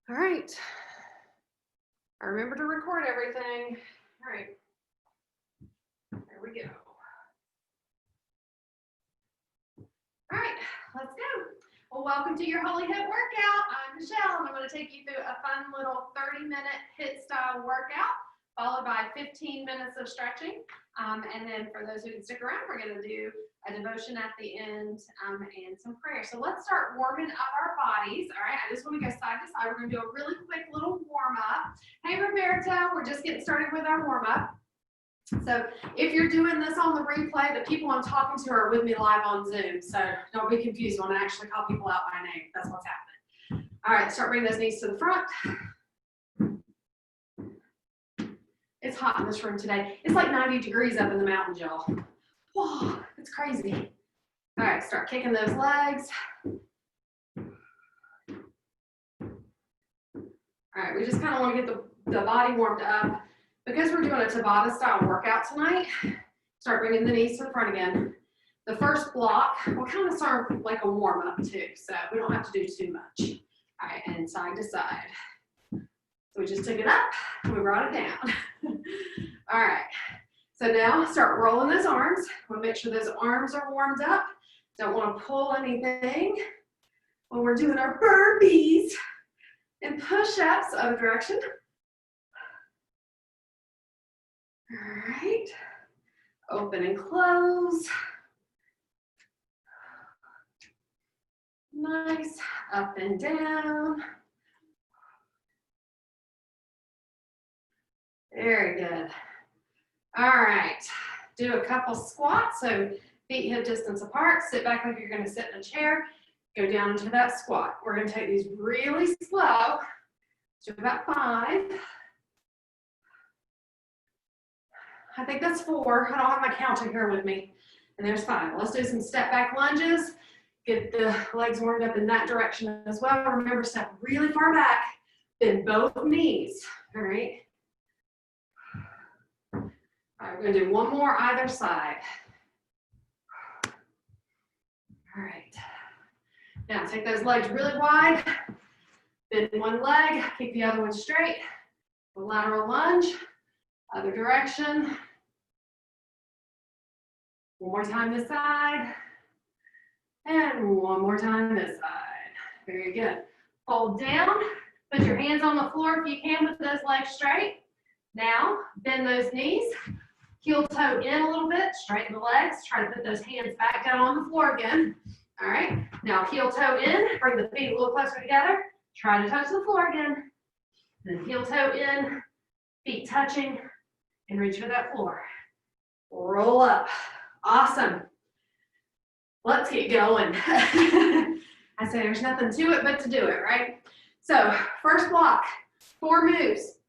All right. I remember to record everything. All right. There we go. All right, let's go. Well, welcome to your Holy HIIT workout. I'm Michelle, and I'm going to take you through a fun little 30-minute HIIT style workout, followed by 15 minutes of stretching. And then for those who can stick around, we're going to do a devotion at the end and some prayer. So let's start warming up our bodies. All right, I just want to go side to side. We're going to do a really quick little warm up. Hey, Roberto, we're just getting started with our warm up. So if you're doing this on the replay, the people I'm talking to are with me live on Zoom. So don't be confused when I actually call people out by name. That's what's happening. All right, start bringing those knees to the front. It's hot in this room today. It's like 90 degrees up in the mountains, y'all. Whoa, it's crazy. All right, start kicking those legs. All right, we just kind of want to get the body warmed up. Because we're doing a Tabata style workout tonight, start bringing the knees to the front again. The first block will kind of start like a warm up too, so we don't have to do too much. All right, and side to side. So we just took it up, and we brought it down. All right, so now start rolling those arms. Want to make sure those arms are warmed up. Don't want to pull anything when we're doing our burpees and push-ups, other direction. All right, open and close. Nice, up and down. Very good. All right, do a couple squats. So feet hip distance apart, sit back like you're gonna sit in a chair, go down into that squat. We're gonna take these really slow, do about 5. I think that's 4. I don't have my counter here with me. And there's 5. Let's do some step back lunges. Get the legs warmed up in that direction as well. Remember, step really far back, bend both knees. All right. All right, we're gonna do one more either side. All right. Now take those legs really wide. Bend one leg, keep the other one straight. Lateral lunge, other direction. One more time this side, and one more time this side. Very good. Hold down, put your hands on the floor if you can with those legs straight. Now, bend those knees, heel toe in a little bit, straighten the legs, try to put those hands back down on the floor again. All right, now heel toe in, bring the feet a little closer together, try to touch the floor again. Then heel toe in, feet touching, and reach for that floor. Roll up. Awesome. Let's get going. I say there's nothing to it but to do it, right? So first block, 4 moves.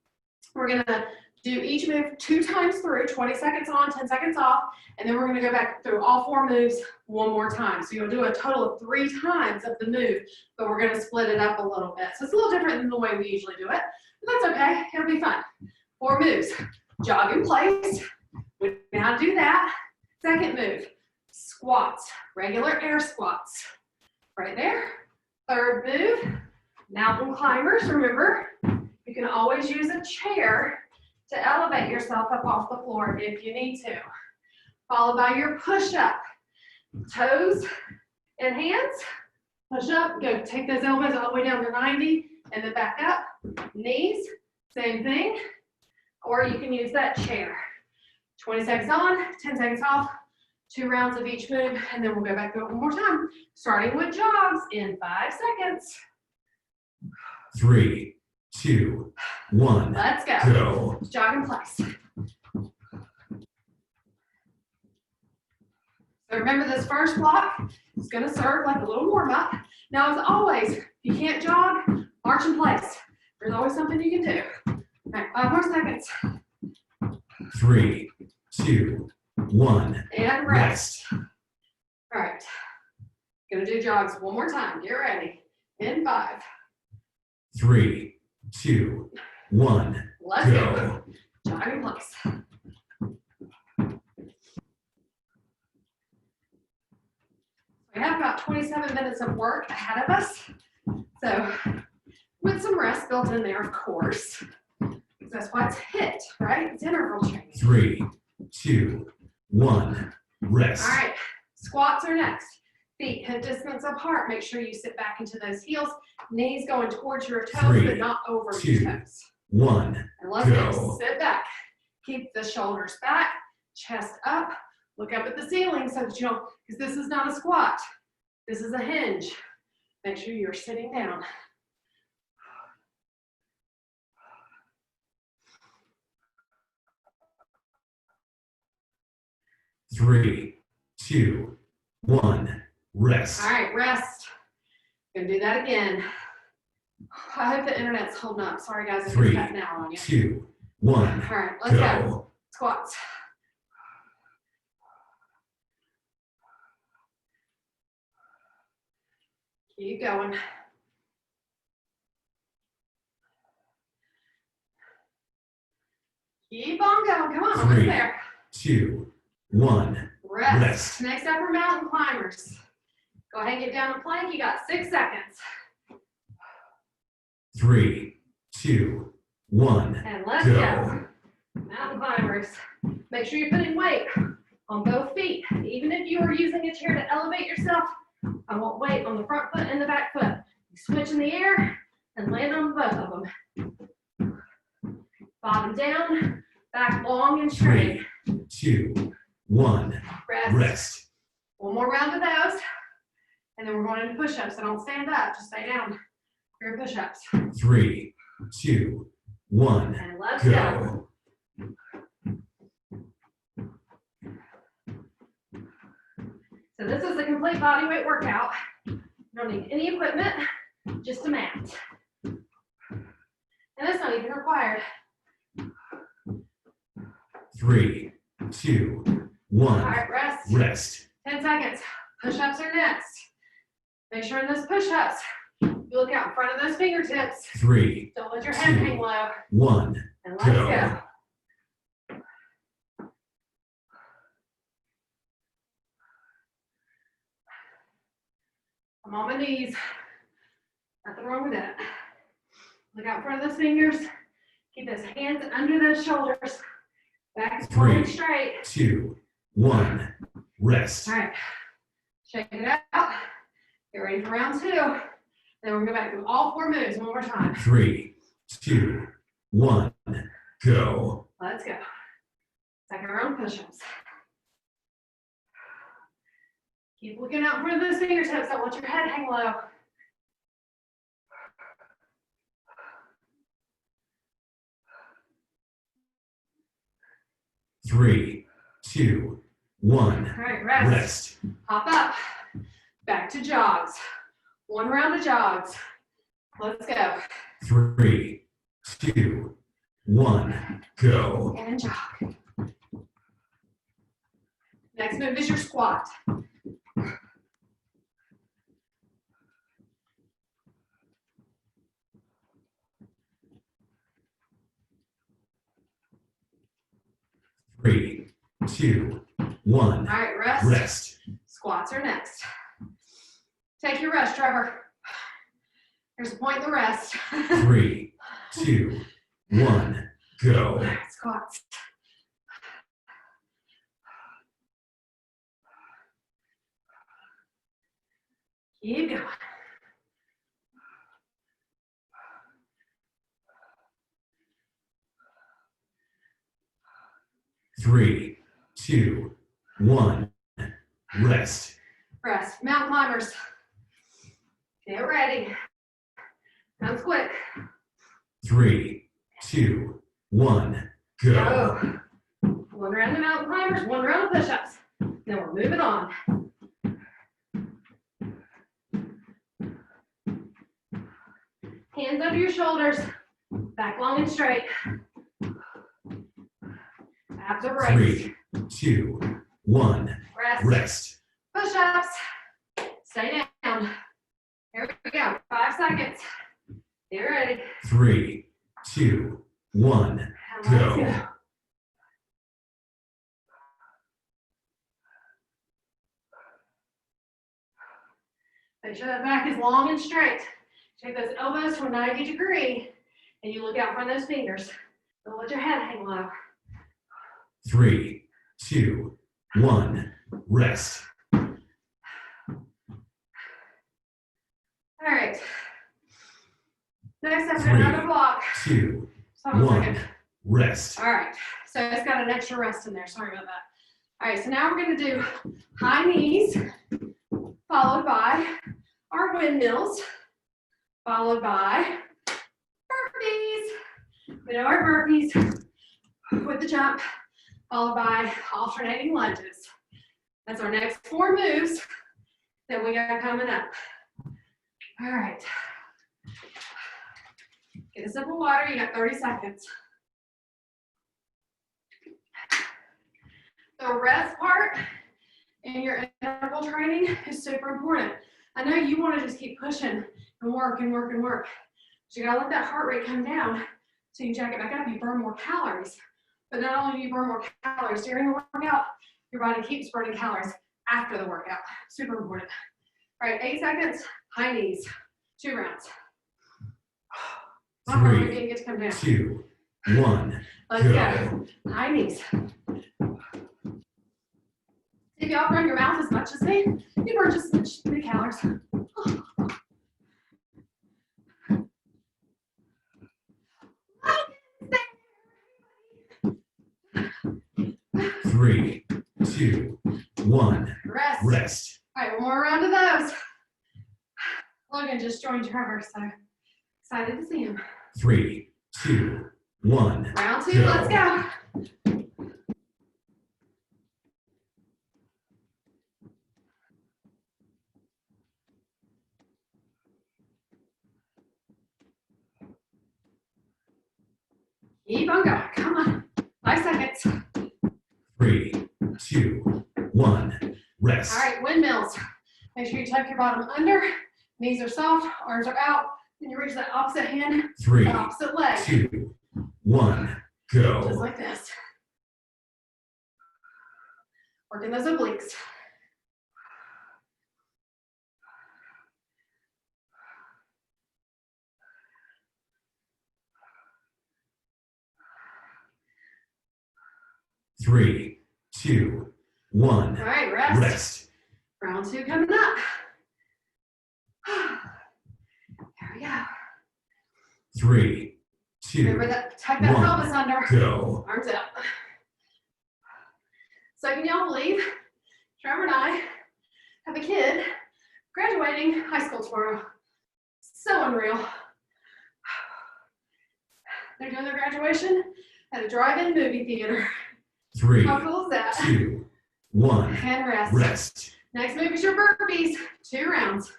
We're gonna do each move 2 times through, 20 seconds on, 10 seconds off, and then we're gonna go back through all 4 moves one more time. So you'll do a total of 3 times of the move, but we're gonna split it up a little bit. So it's a little different than the way we usually do it, but that's okay, it'll be fun. 4 moves, jog in place. We know how to do that. Second move, squats, regular air squats. Right there. Third move, mountain climbers. Remember, you can always use a chair to elevate yourself up off the floor if you need to. Followed by your push-up. Toes and hands, push up, go take those elbows all the way down to 90 and then back up. Knees, same thing. Or you can use that chair. 20 seconds on, 10 seconds off, 2 rounds of each move, and then we'll go back through it one more time, starting with jogs in 5 seconds. 3, 2, 1. Let's go. Go. Jog in place. So remember, this first block is going to serve like a little warm-up. Now, as always, if you can't jog, march in place. There's always something you can do. All right, 5 more seconds. 3, 2, 1. And rest. All right. Gonna do jogs one more time. Get ready. In 5. 3, 2, 1. Let's go. Jog in place. We have about 27 minutes of work ahead of us. So with some rest built in there, of course. That's why it's HIIT, right? It's interval training. 3, 2, 1. Rest. All right, squats are next. Feet hip distance apart. Make sure you sit back into those heels. Knees going towards your toes, 3, but not over 2, your toes. 1. And let's Go. go. Sit back. Keep the shoulders back, chest up. Look up at the ceiling so that you don't, because this is not a squat. This is a hinge. Make sure you're sitting down. 3, 2, 1. Rest. All right, rest. Gonna do that again. I hope the internet's holding up. Sorry guys, I'm 3, cutting out on you. 2, 1. All right, let's go. Go. Squats. Keep going. Keep on going. Come on, 3, almost there. 2, 1. Rest. Rest. Next up are mountain climbers. Go ahead and get down a plank. You got 6 seconds. 3, 2, 1. And let's Go. go. Mountain climbers. Make sure you're putting weight on both feet. Even if you are using a chair to elevate yourself, I want weight on the front foot and the back foot. You switch in the air and land on both of them. Bottom down, back long and straight. 3, 2, 1. Rest. Rest. One more round of those. And then we're going into push-ups. So don't stand up, just stay down for your push-ups. 3, 2, 1. And let's go. Go. So this is a complete body weight workout. You don't need any equipment, just a mat. And that's not even required. 3, 2, 1. All right, rest. Rest. 10 seconds. Push-ups are next. Make sure in those push-ups, you look out in front of those fingertips. 3, Don't let your head hang low. 1. And let's Go. go. I'm on my knees. Nothing wrong with that. Look out in front of those fingers. Keep those hands under those shoulders. Back is 3, pulling straight. 2, 1. Rest. All right. Shake it out. Get ready for round 2. Then we're going to go back through all 4 moves one more time. 3, 2, 1. Go. Let's go. Second round push-ups. Keep looking out for those fingertips. Don't let your head hang low. Three, 2, 1. All right, rest. Rest. Hop up. Back to jogs. 1 round of jogs. Let's go. 3, 2, 1. Go. And jog. Next move is your squat. Three, 2, 1. All right, rest. Rest. Squats are next. Take your rest, Trevor. There's a point in the rest. 3, 2, 1. Go. All right, squats. Keep going. Three, 2, 1. Rest. Rest. Mountain climbers. Get ready. Comes quick. 3, 2, 1. Go. Go. 1 round of mountain climbers, 1 round of push-ups. Then we're moving on. Hands under your shoulders. Back long and straight. Abs are braced. 3, 2, 1. Rest. Rest. Push-ups. Stay down. Here we go. 5 seconds. Get ready. 3, 2, 1. And let's Go. go. Make sure that back is long and straight. Take those elbows to a 90-degree, and you look out from those fingers. Don't let your head hang low. 3, 2, 1, rest. All right. Next, I've got another block. 2, Hold on a 1, second. rest. All right. So it's got an extra rest in there. Sorry about that. All right. So now we're going to do high knees, followed by our windmills, followed by burpees. We know our burpees with the jump, followed by alternating lunges. That's our next 4 moves that we got coming up. All right. Get a sip of water. You got 30 seconds. The rest part in your interval training is super important. I know you want to just keep pushing and work and work and work, but you gotta let that heart rate come down so you jack it back up, you burn more calories. But not only do you burn more calories during the workout, your body keeps burning calories after the workout. Super important. All right, 8 seconds, high knees, 2 rounds. My heart rate didn't get to come down. 2, 1, Let's go. High knees. If y'all run your mouth as much as me, you burn just as many calories. 3, 2, 1, Rest. rest. All right, one more round of those. Logan just joined Trevor, so excited to see him. 3, 2, 1. Round 2, let's go. Keep on going, come on. 5 seconds. 3, 2, 1, rest. All right, windmills. Make sure you tuck your bottom under, knees are soft, arms are out, then you reach that opposite hand, 3, the opposite leg. 2, 1, go. Just like this. Working those obliques. Three, 2, 1. All right, rest. Rest. Round 2 coming up. There we go. 3, 2, Remember that, tuck that 1, pelvis under. go. Arms out. So can y'all believe Trevor and I have a kid graduating high school tomorrow? So unreal. They're doing their graduation at a drive-in movie theater. 3, How cool is that? 2, 1. And rest. Rest. Next move is your burpees. 2 rounds.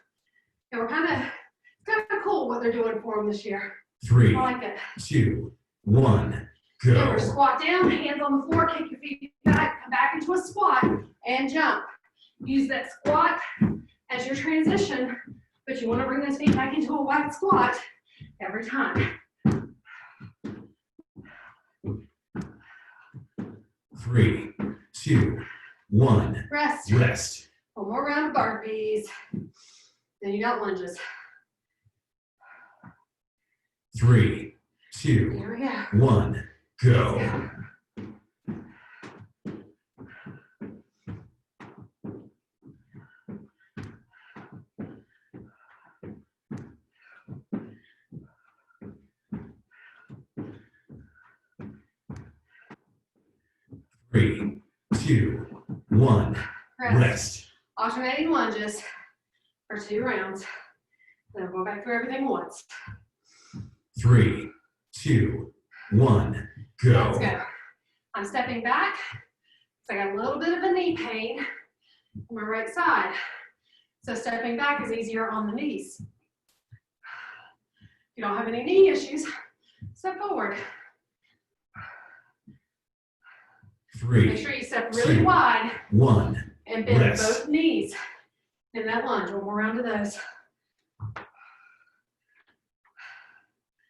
And we're kind of cool what they're doing for them this year. 3, I like it. 2, 1, Remember, go. squat down, hands on the floor, kick your feet back, come back into a squat, and jump. Use that squat as your transition, but you want to bring those feet back into a wide squat every time. 3, 2, 1. Rest. Rest. One more round of burpees. Then you got lunges. 3, 2, Here we go. 1, go. 3, 2, 1. Rest. Alternating lunges for 2 rounds. Then we'll go back through everything once. 3, 2, 1, go. Let's go. I'm stepping back. So I got a little bit of a knee pain on my right side. So stepping back is easier on the knees. If you don't have any knee issues, step forward. 3, Make sure you step really 2, wide 1. and bend Rest. both knees in that lunge. One more round of those.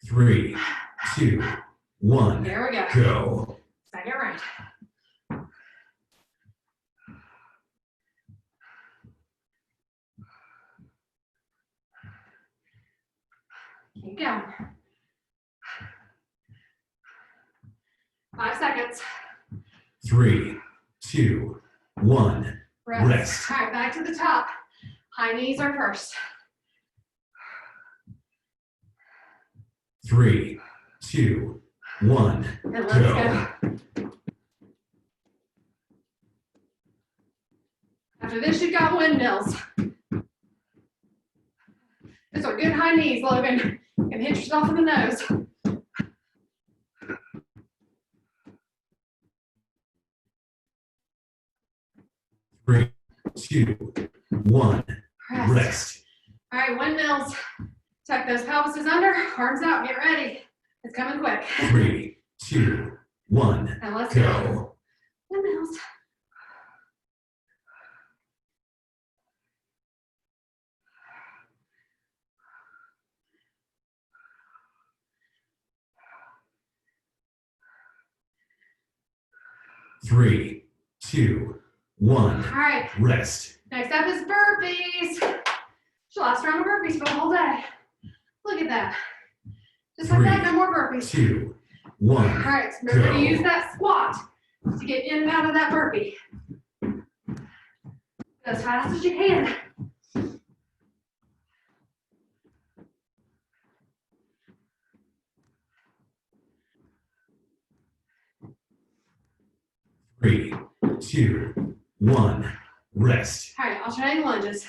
3, 2, 1. There we go. Go. Second round. Keep going. 5 seconds. 3, 2, 1. Rest. Rest. All right, back to the top. High knees are first. 3, 2, 1. And let's Go. go. After this, you've got windmills. Those are good high knees, Logan. You can hit yourself in the nose. 3, 2, 1. Rest. Rest. All right, windmills. Tuck those pelvises under, arms out, get ready. It's coming quick. 3, 2, 1. Now let's go. Go. Windmills. Three, 2, 1. All right, Rest. next up is burpees. It's your last round of burpees for the whole day. Look at that. Just like that, no more burpees. 2, 1. All right, remember Go. to use that squat to get in and out of that burpee. As fast as you can. Three, 2, 1. Rest. All right, alternating lunges.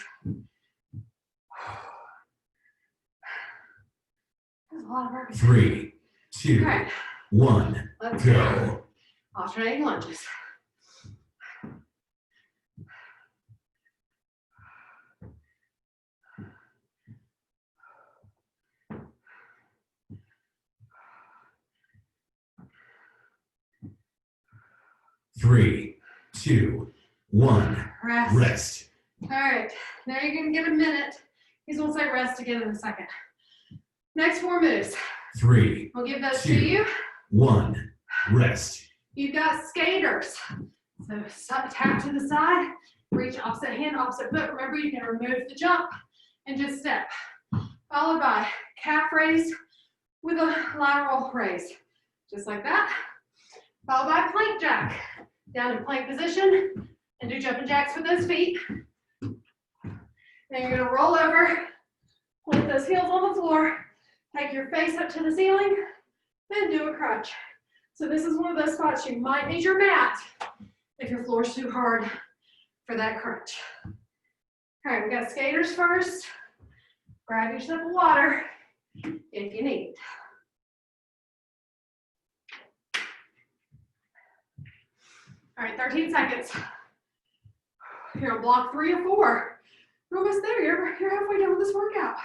That's a lot of burpees. 3, 2, All right, 1. let's Go. Alternating lunges. Three, 2, 1. Rest. Rest. All right, now you're gonna get a minute. He's gonna say rest again in a second. Next 4 moves. 3, We'll give those 2. to you. 1. Rest. You've got skaters. So tap to the side, reach opposite hand, opposite foot. Remember, you can remove the jump and just step. Followed by calf raise with a lateral raise. Just like that. Followed by plank jack. Down in plank position and do jumping jacks with those feet. Then you're gonna roll over, plant those heels on the floor, take your face up to the ceiling, then do a crunch. So this is one of those spots you might need your mat if your floor's too hard for that crunch. All right, we got skaters first. Grab yourself a water if you need. All right, 13 seconds. You're on block 3 or 4. You're almost there. You're halfway done with this workout.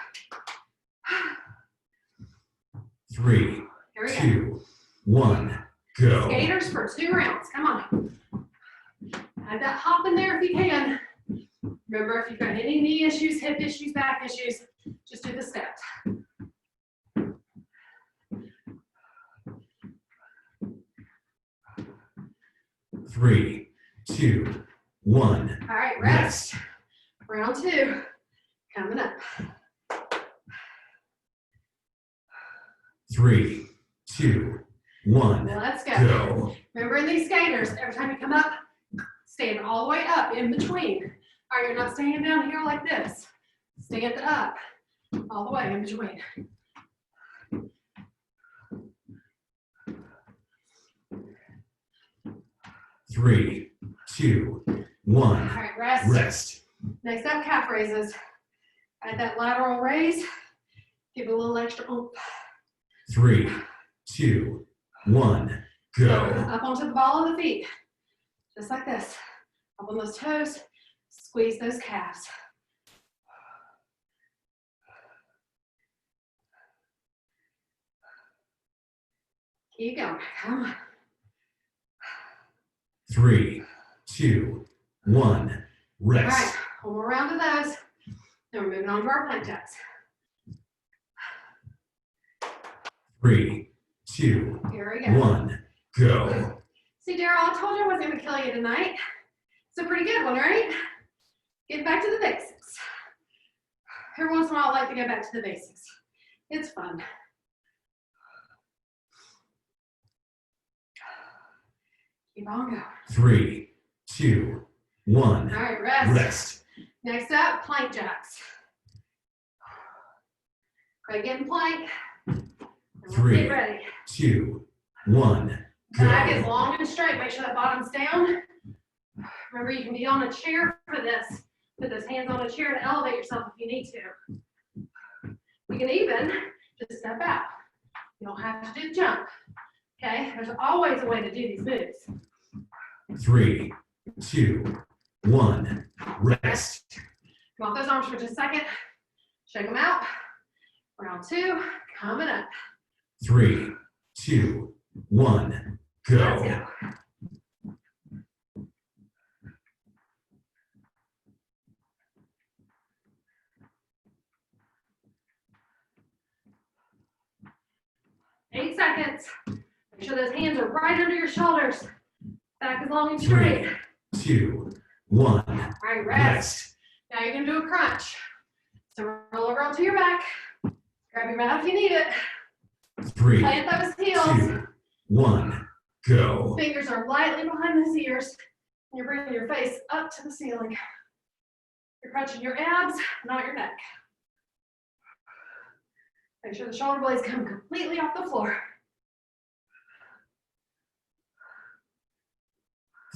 3, Here we go. 2, 1. Go. Skaters for 2 rounds. Come on. Add that hop in there if you can. Remember, if you've got any knee issues, hip issues, back issues, just do the steps. 3, 2, 1. All right, rest. Round 2 coming up. 3, 2, 1. Let's go. Go. Remember, in these skaters, every time you come up, stand all the way up in between. All right, you're not standing down here like this. Stand up all the way in between. Three, 2, 1. All right, rest. Rest. Next up, calf raises. Add that lateral raise. Give it a little extra oomph. 3, 2, 1. So, Go. up onto the ball of the feet. Just like this. Up on those toes. Squeeze those calves. Keep going. Come on. 3, 2, 1. All right, Rest. one more round of those. Then we're moving on to our plank jacks. 3, 2, Here we go. 1. Go. See, Daryl, I told you I wasn't going to kill you tonight. It's a pretty good one, right? Get back to the basics. Every once in a while, I like to go back to the basics. It's fun. Keep on going. 3, 2, 1. All right, rest. Rest. Next up, plank jacks. Go ahead, get in plank. And let's 3, get ready. 2, 1. Back is Go. long and straight. Make sure that bottom's down. Remember, you can be on a chair for this. Put those hands on a chair to elevate yourself if you need to. You can even just step out. You don't have to do the jump. Okay? There's always a way to do these moves. 3, 2, 1. Rest. Come off those arms for just a second. Shake them out. Round 2, coming up. 3, 2, 1. Let's Go. go. Eight seconds. Make sure those hands are right under your shoulders. Back is long and straight. 3, 2, 1. All right, rest. Now you're gonna do a crunch. So roll over onto your back. Grab your mat if you need it. 3, Plant those heels. 2, 1. Go. Fingers are lightly behind the ears. You're bringing your face up to the ceiling. You're crunching your abs, not your neck. Make sure the shoulder blades come completely off the floor.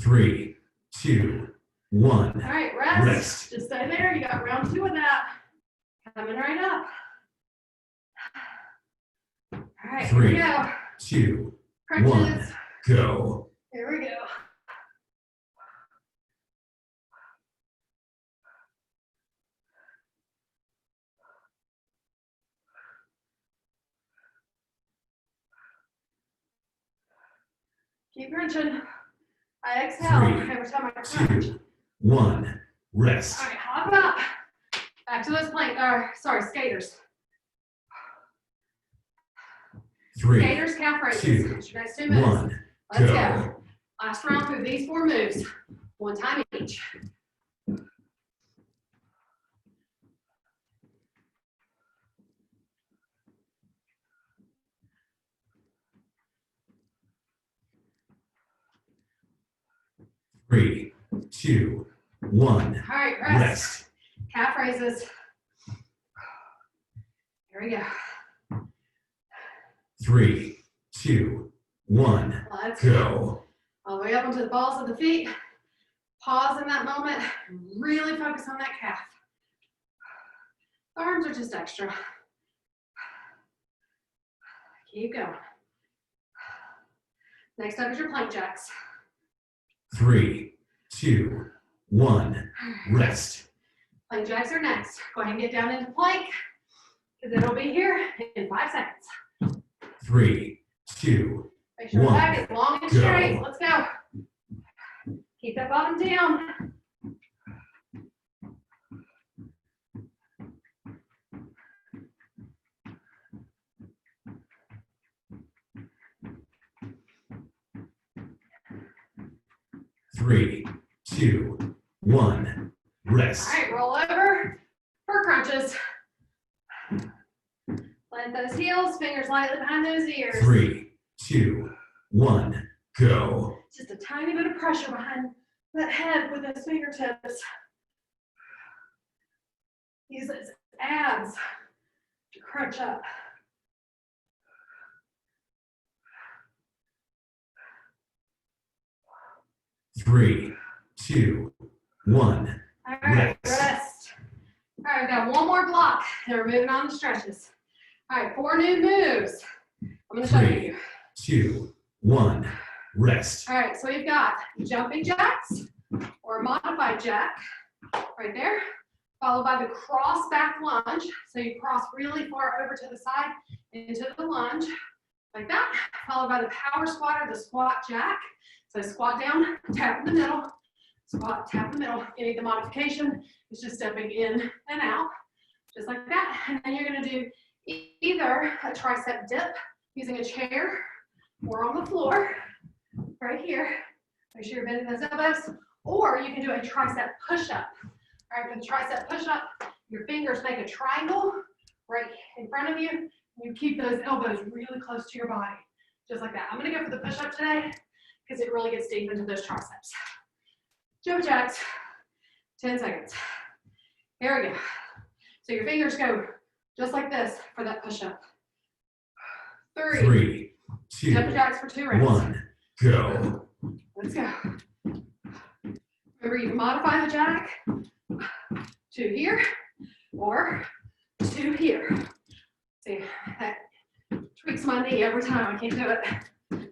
3, 2, 1. All right, rest. Rest. Just stay there. You got round 2 of that. Coming right up. All right, here 3, we go. 2, Crunches. 1. Go. Here we go. Keep crunching. I exhale 3, every time I crunch. 2, 1. Rest. All right, hop up. Back to those skaters. 3, Skaters, calf raises. 2, It's your next 2 minutes. 1. Let's Go. go. Last round through these 4 moves. 1 time each. Three, 2, 1. All right, rest. Rest. Calf raises. Here we go. 3, 2, 1. Let's Go. all the way up onto the balls of the feet. Pause in that moment. Really focus on that calf. Arms are just extra. Keep going. Next up is your plank jacks. 3, 2, 1. Rest. Plank jacks are next. Go ahead and get down into plank because it'll be here in 5 seconds. 3, 2, Make sure the 1. back is long and Go. straight. Let's go. Keep that bottom down. Three, 2, 1. Rest. All right, roll over for crunches. Plant those heels, fingers lightly behind those ears. 3, 2, 1. Go. Just a tiny bit of pressure behind that head with those fingertips. Use those abs to crunch up. Three, 2, 1. All right, Rest. rest. All right, we've got 1 more block, and we're moving on to stretches. All right, 4 new moves. I'm going to show 3, you. 2, 1. Rest. All right, so we've got jumping jacks or modified jack right there, followed by the cross back lunge. So you cross really far over to the side into the lunge like that, followed by the power squat or the squat jack. So squat down, tap in the middle, squat, tap in the middle. If you need the modification, it's just stepping in and out, just like that. And then you're gonna do either a tricep dip using a chair or on the floor, right here. Make sure you're bending those elbows. Or you can do a tricep push-up. All right, for the tricep push-up, your fingers make a triangle right in front of you. You keep those elbows really close to your body, just like that. I'm gonna go for the push-up today because it really gets deep into those triceps. Jumping jacks, 10 seconds. Here we go. So your fingers go just like this for that push-up. 3, 2, jumping jacks for 2 rounds. 1, go. Let's go. Remember, you can modify the jack to here or to here. See, that tweaks my knee every time. I can't do it.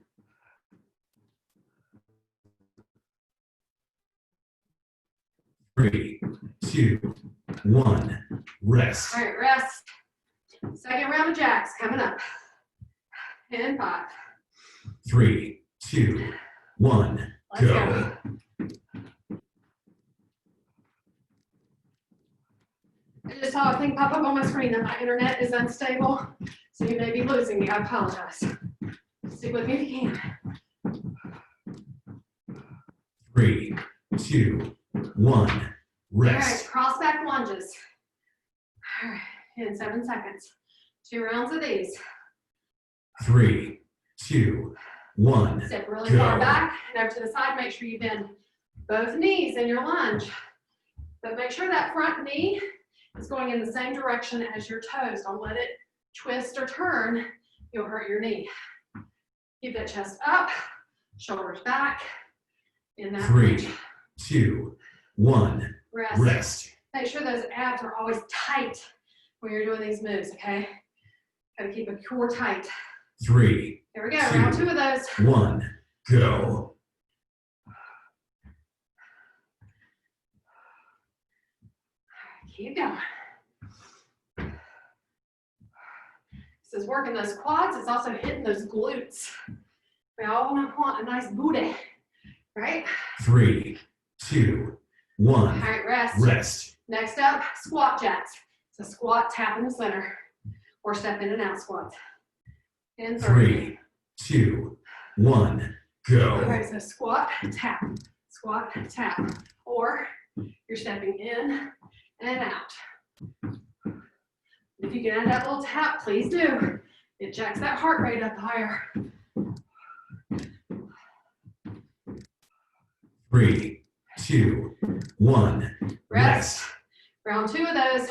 Three, 2, 1, rest. All right, rest. Second round of jacks coming up. And 5. 3, 2, 1, Let's go. go. I just saw a thing pop up on my screen that my internet is unstable, so you may be losing me. I apologize. Stick with me if you can. 3, 2, 1, All rest. right, cross back lunges. All right, in 7 seconds. 2 rounds of these. 3, 2, 1, Step really go. far back and over to the side. Make sure you bend both knees in your lunge. But make sure that front knee is going in the same direction as your toes. Don't let it twist or turn. You'll hurt your knee. Keep that chest up, shoulders back. In that 3, lunge. 2, 1, Rest. rest. Make sure those abs are always tight when you're doing these moves, okay? Gotta keep a core tight. 3, Here we go, round 2 of those. 1, go. Keep going. This is working those quads. It's also hitting those glutes. We all want a nice booty, right? 3, 2, 1, All right, rest. rest. Next up, squat jacks. So squat, tap in the center, or step in and out squats. And 3, 2, 1, go. All right, so squat, tap, or you're stepping in and out. If you can add that little tap, please do. It jacks that heart rate up higher. 3, 2, 1, Rest. Round 2 of those.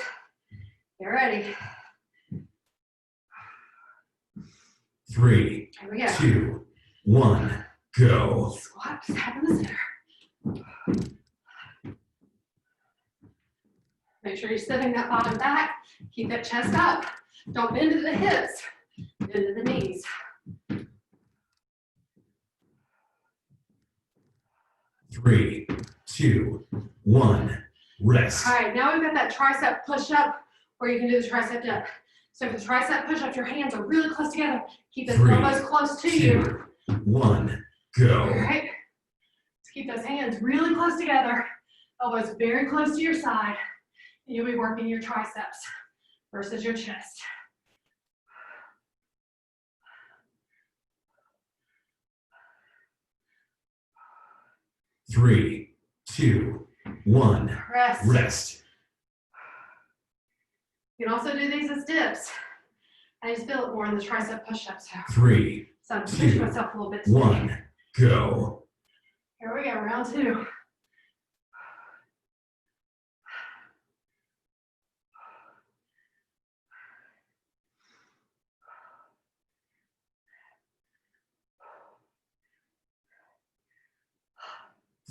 Get ready. 3, Here we go. 2, 1, go. Squat, tap in the center. Make sure you're sitting that bottom back. Keep that chest up. Don't bend to the hips. Bend to the knees. 3, 2, 1, rest. All right, now we've got that tricep push-up where you can do the tricep dip. So for the tricep push-up, your hands are really close together. Keep those 3, elbows close to you. 2, 1, go. All right. Let's keep those hands really close together. Elbows very close to your side. And you'll be working your triceps versus your chest. Three, 2, 1, Rest. rest. You can also do these as dips. I just feel it more in the tricep push-ups. 3, So I'm pushing 2, myself a little bit today. 1, go. Here we go, round 2.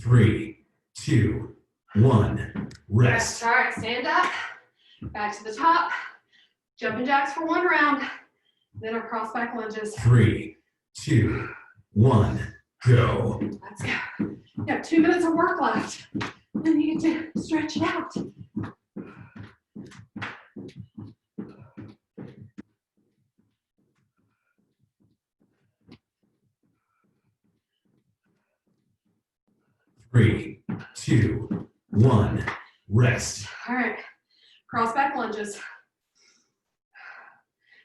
Three, 2, 1, rest. All right, stand up. Back to the top. Jumping jacks for 1 round. Then our cross back lunges. 3, 2, 1, go. Let's go. You have 2 minutes of work left. Then you get to stretch it out. Three, 2, 1, rest. All right, cross back lunges.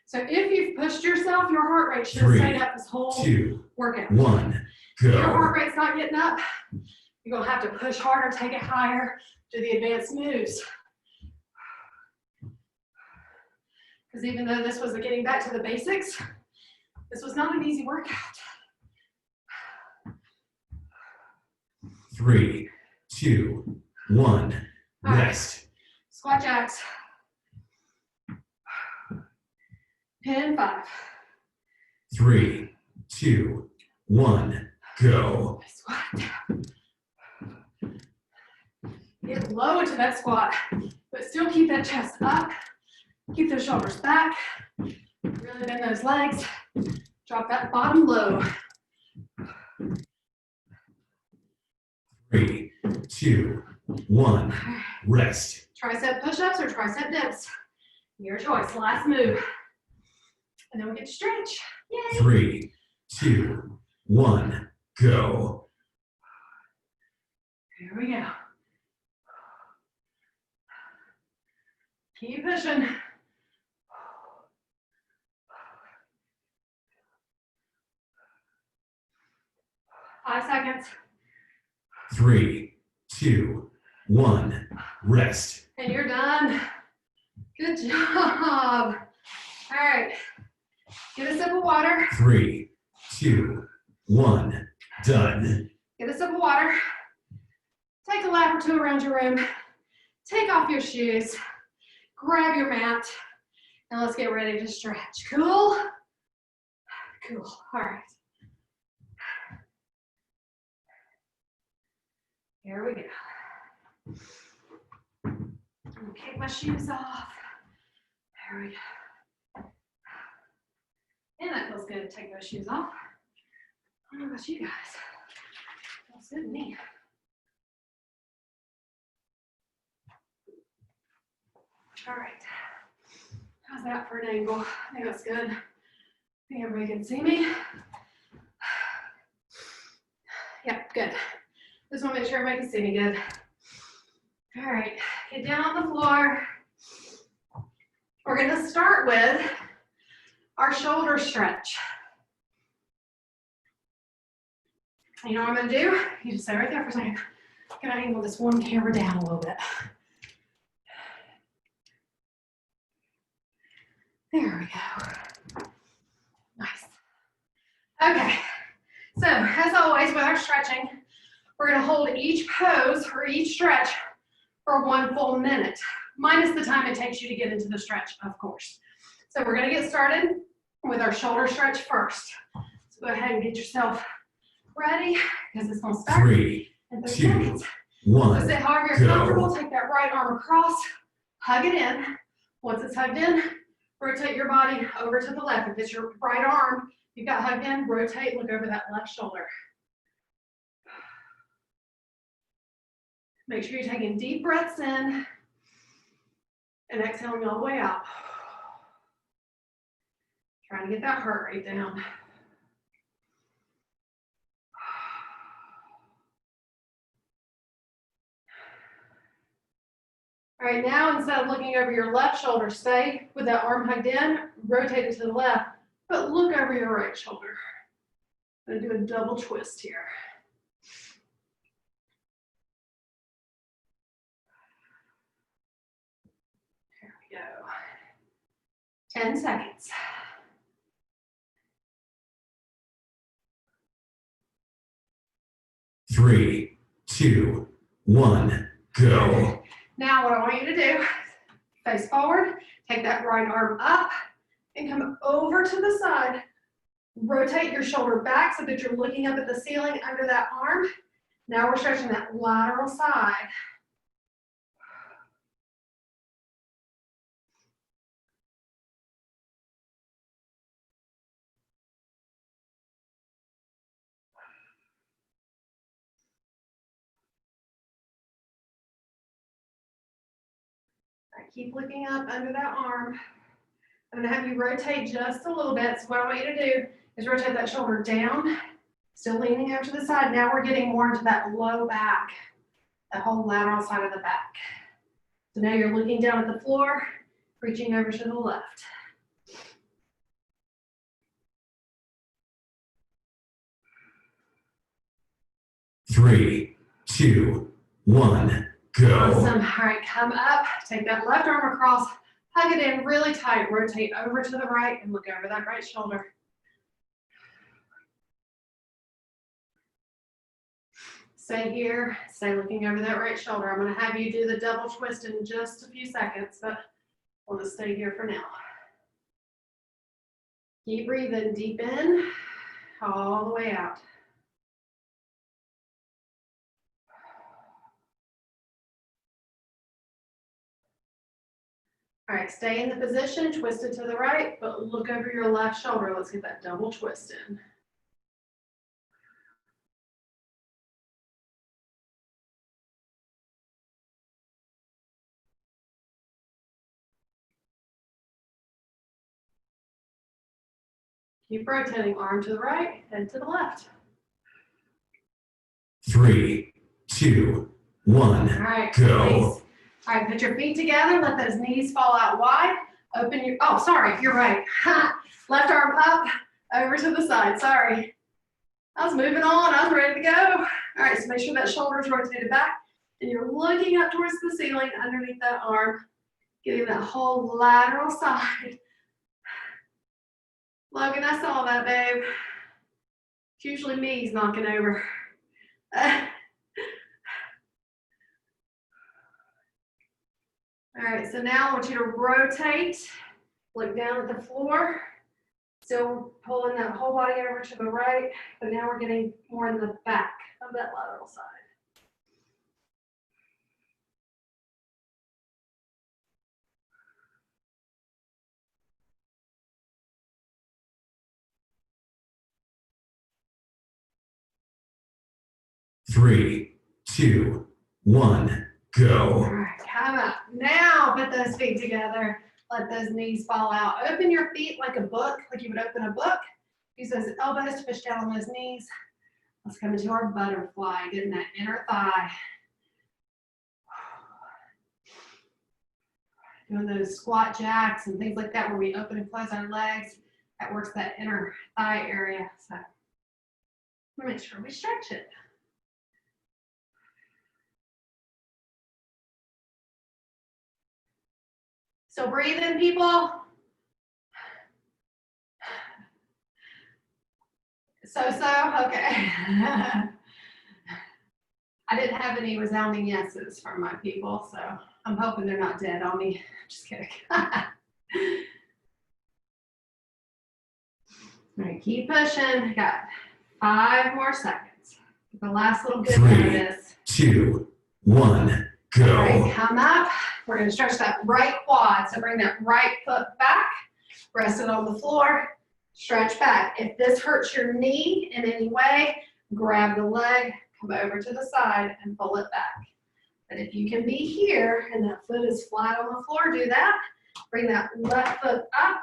So if you've pushed yourself, your heart rate should have 3, stayed up this whole 2, workout. 1, If your go. heart rate's not getting up, you're gonna have to push harder, take it higher, do the advanced moves. Because even though this was getting back to the basics, this was not an easy workout. 3, 2, 1, rest. Squat jacks. 5. 3, 2, 1, go. Squat. Get low into that squat, but still keep that chest up. Keep those shoulders back. Really bend those legs. Drop that bottom low. 3, 2, 1, rest. Tricep push-ups or tricep dips. Your choice. Last move. And then we get to stretch. Yay! 3, 2, 1, go. Here we go. Keep pushing. 5 seconds. 3, 2, 1, rest. And you're done. Good job. All right. Get a sip of water. 3, 2, 1, done. Get a sip of water. Take a lap or two around your room. Take off your shoes. Grab your mat. And let's get ready to stretch. Cool? Cool. All right. Here we go. I'm gonna kick my shoes off. There we go. And that feels good to take those shoes off. I don't know about you guys. Feels good to me. All right. How's that for an angle? I think that's good. I think everybody can see me. Yep, good. Just want to make sure everybody can see me good. All right, get down on the floor. We're going to start with our shoulder stretch. You know what I'm going to do? You just stay right there for a second. I'm going to angle this one camera down a little bit. There we go. Nice. Okay, so as always with our stretching, we're going to hold each pose or each stretch for 1 full minute, minus the time it takes you to get into the stretch, of course. So we're going to get started with our shoulder stretch first. So go ahead and get yourself ready, because it's going to start 3, in 30 2, seconds. 1, So sit however you're go. comfortable. Take that right arm across, hug it in. Once it's hugged in, rotate your body over to the left. If it's your right arm, you've got hugged in, rotate, look over that left shoulder. Make sure you're taking deep breaths in and exhaling all the way out. Trying to get that heart rate down. All right, now instead of looking over your left shoulder, stay with that arm hugged in, rotate it to the left, but look over your right shoulder. I'm gonna do a double twist here. There we go. 10 seconds. Three, 2, 1, go. Now what I want you to do, face forward, take that right arm up and come over to the side. Rotate your shoulder back so that you're looking up at the ceiling under that arm. Now we're stretching that lateral side. All right, keep looking up under that arm. I'm gonna have you rotate just a little bit. So what I want you to do is rotate that shoulder down, still leaning over to the side. Now we're getting more into that low back, that whole lateral side of the back. So now you're looking down at the floor, reaching over to the left. Three, 2, 1, go. Awesome. All right, come up, take that left arm across, Hug it in really tight. Rotate over to the right and look over that right shoulder. Stay here, stay looking over that right shoulder. I'm gonna have you do the double twist in just a few seconds, but we'll just stay here for now. Keep breathing deep in, all the way out. All right, stay in the position, twist it to the right, but look over your left shoulder. Let's get that double twist in. Keep rotating, arm to the right, head to the left. 3, 2, 1, All right, go. release. All right, put your feet together, let those knees fall out wide. Open your, oh, sorry, you're right. Left arm up, over to the side, sorry. I was moving on, I was ready to go. All right, so make sure that shoulder's rotated back and you're looking up towards the ceiling underneath that arm, getting that whole lateral side. Logan, I saw that, babe. It's usually me he's knocking over. All right, so now I want you to rotate, look down at the floor, still pulling that whole body over to the right, but now we're getting more in the back of that lateral side. Three, two, one, go. All right, come up. Now put those feet together. Let those knees fall out. Open your feet like a book, like you would open a book. Use those elbows to push down on those knees. Let's come into our butterfly, getting that inner thigh. Doing those squat jacks and things like that where we open and close our legs. That works that inner thigh area. So make sure we stretch it. So breathe in, people. So-so, okay. I didn't have any resounding yeses from my people, so I'm hoping they're not dead on me. Just kidding. All right, keep pushing. Got 5 more seconds. Get the last little bit of this. 3, 2, 1, go. All right, come up. We're going to stretch that right quad. So bring that right foot back. Rest it on the floor. Stretch back. If this hurts your knee in any way, grab the leg, come over to the side, and pull it back. But if you can be here and that foot is flat on the floor, do that. Bring that left foot up.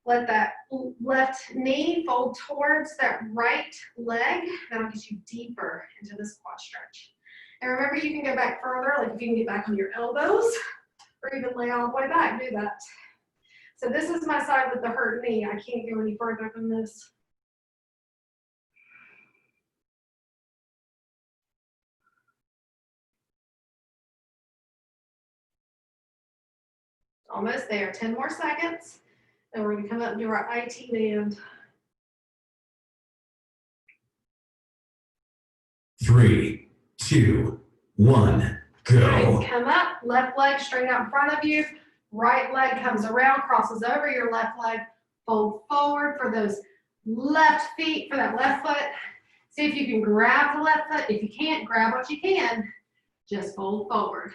Let that left knee fold towards that right leg. That'll get you deeper into this quad stretch. And remember, you can go back further, like you can get back on your elbows or even lay all the way back, do that. So this is my side with the hurt knee. I can't go any further than this. Almost there, 10 more seconds. And we're gonna come up and do our IT band. 3, 2, 1, go. Right, come up, left leg straight out in front of you. Right leg comes around, crosses over your left leg. Fold forward for those left feet, for that left foot. See if you can grab the left foot. If you can't, grab what you can. Just fold forward.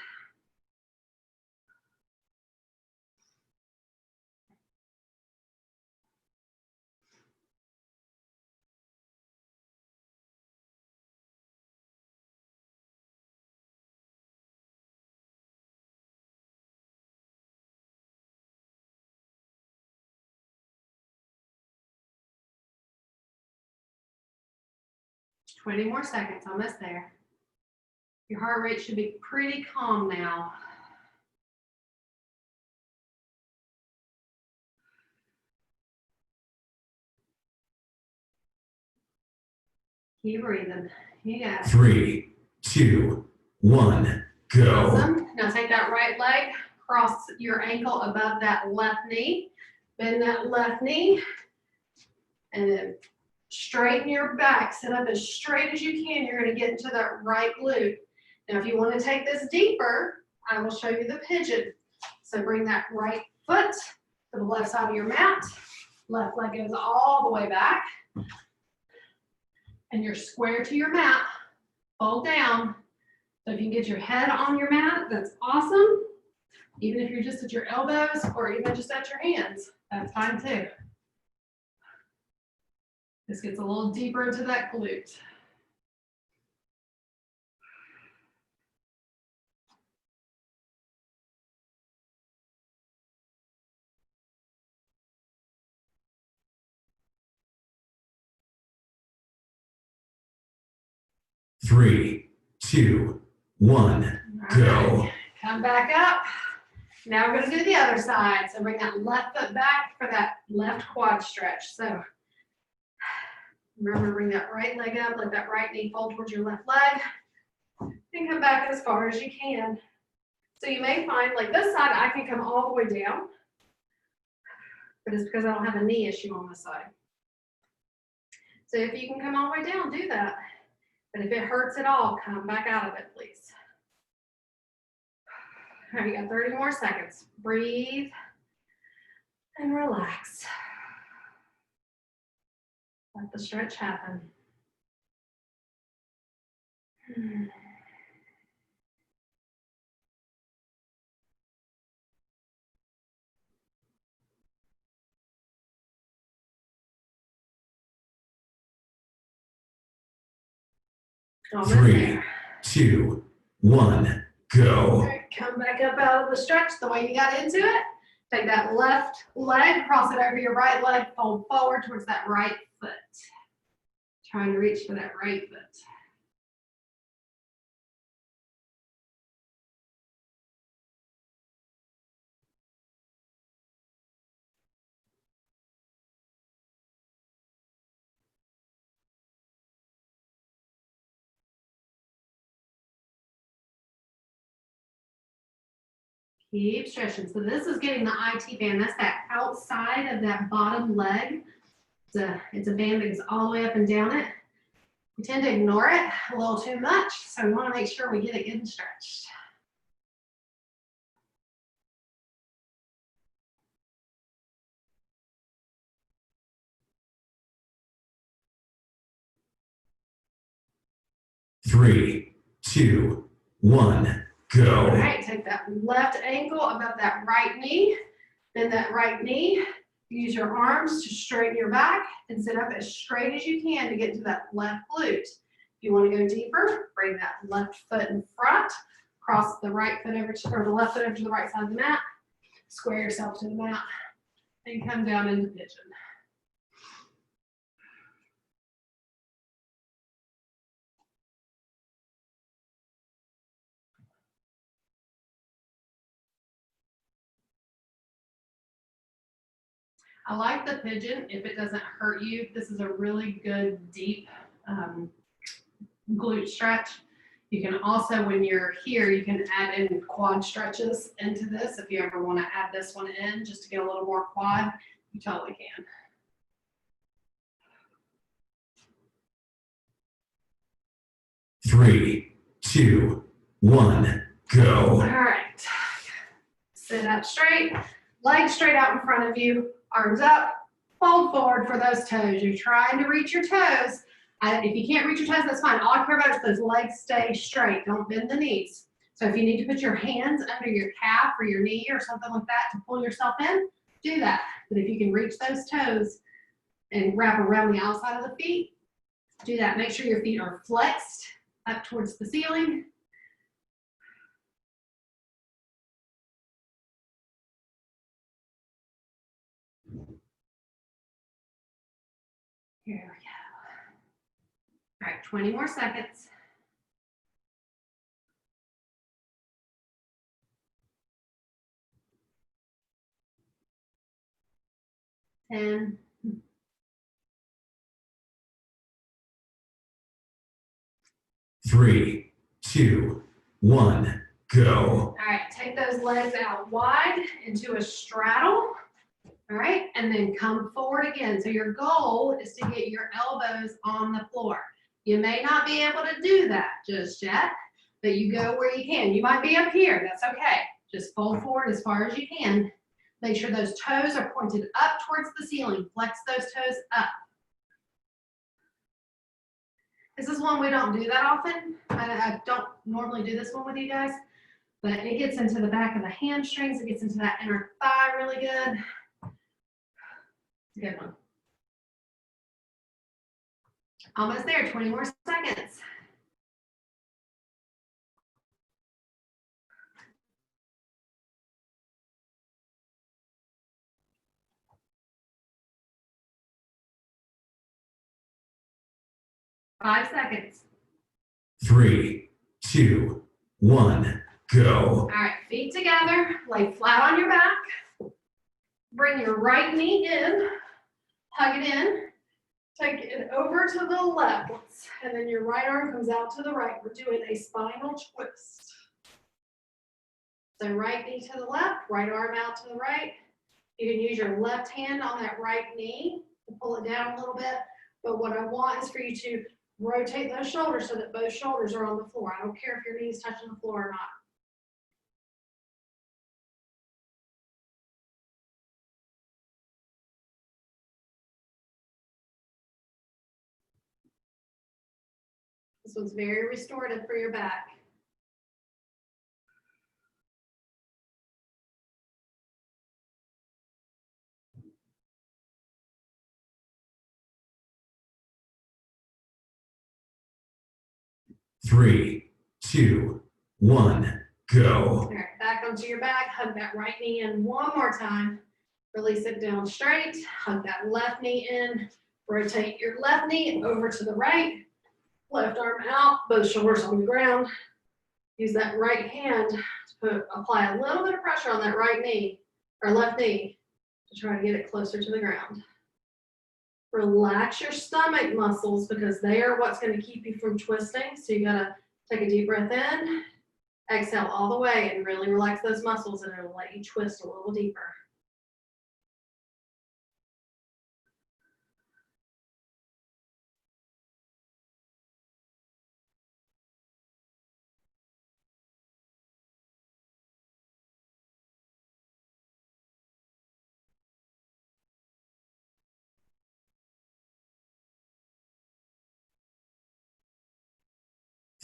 Twenty more seconds, almost there. Your heart rate should be pretty calm now. Keep breathing. You got it. 3, 2, 1, go. Awesome. Now take that right leg, cross your ankle above that left knee. Bend that left knee. And then straighten your back. Sit up as straight as you can. You're going to get into that right glute. Now, if you want to take this deeper, I will show you the pigeon. So bring that right foot to the left side of your mat. Left leg goes all the way back. And you're square to your mat. Fold down. So if you can get your head on your mat, that's awesome. Even if you're just at your elbows or even just at your hands, that's fine too. This gets a little deeper into that glute. Three, two, one, go. Right. Come back up. Now we're going to do the other side. So bring that left foot back for that left quad stretch. So remember, bring that right leg up, let that right knee fold towards your left leg, and come back as far as you can. So you may find, like this side, I can come all the way down, but it's because I don't have a knee issue on this side. So if you can come all the way down, do that. But if it hurts at all, come back out of it, please. All right, you got 30 more seconds. Breathe and relax. Let the stretch happen. Three, two, one, go. Right, come back up out of the stretch the way you got into it. Take that left leg, cross it over your right leg, fold forward towards that right foot. Trying to reach for that right foot. Keep stretching. So this is getting the IT band. That's that outside of that bottom leg. It's a band that goes all the way up and down it. We tend to ignore it a little too much, so we want to make sure we get it good and stretched. Three, two, one, go. All right, take that left ankle above that right knee. Bend that right knee. Use your arms to straighten your back and sit up as straight as you can to get to that left glute. If you want to go deeper, bring that left foot in front. Cross the right foot over to, or the left foot over to the right side of the mat. Square yourself to the mat and come down into pigeon. I like the pigeon if it doesn't hurt you. This is a really good deep glute stretch. You can also, when you're here, you can add in quad stretches into this. If you ever want to add this one in just to get a little more quad, you totally can. Three, two, one, go. All right. Sit up straight, legs straight out in front of you, arms up, fold forward for those toes. You're trying to reach your toes. If you can't reach your toes, that's fine. All I care about is those legs stay straight. Don't bend the knees. So if you need to put your hands under your calf or your knee or something like that to pull yourself in, do that. But if you can reach those toes and wrap around the outside of the feet, do that. Make sure your feet are flexed up towards the ceiling. Here we go. All right, 20 more seconds. And Three, two, one, go. All right, take those legs out wide into a straddle. All right, and then come forward again. So your goal is to get your elbows on the floor. You may not be able to do that just yet, but you go where you can. You might be up here, that's okay. Just fold forward as far as you can. Make sure those toes are pointed up towards the ceiling. Flex those toes up. This is one we don't do that often. I don't normally do this one with you guys, but it gets into the back of the hamstrings. It gets into that inner thigh really good. It's a good one. Almost there, 20 more seconds. Five seconds. 3, 2, 1, go. All right, feet together, lay flat on your back. Bring your right knee in, hug it in, take it over to the left, and then your right arm comes out to the right. We're doing a spinal twist. So right knee to the left, right arm out to the right. You can use your left hand on that right knee to pull it down a little bit, but what I want is for you to rotate those shoulders so that both shoulders are on the floor. I don't care if your knee's touching the floor or not. This one's very restorative for your back. Three, two, one, go. All right, back onto your back, hug that right knee in one more time. Release it down straight, hug that left knee in, rotate your left knee over to the right, left arm out, both shoulders on the ground. Use that right hand to apply a little bit of pressure on that right knee, or left knee, to try to get it closer to the ground. Relax your stomach muscles because they are what's going to keep you from twisting. So you gotta take a deep breath in, exhale all the way, and really relax those muscles, and it'll let you twist a little deeper.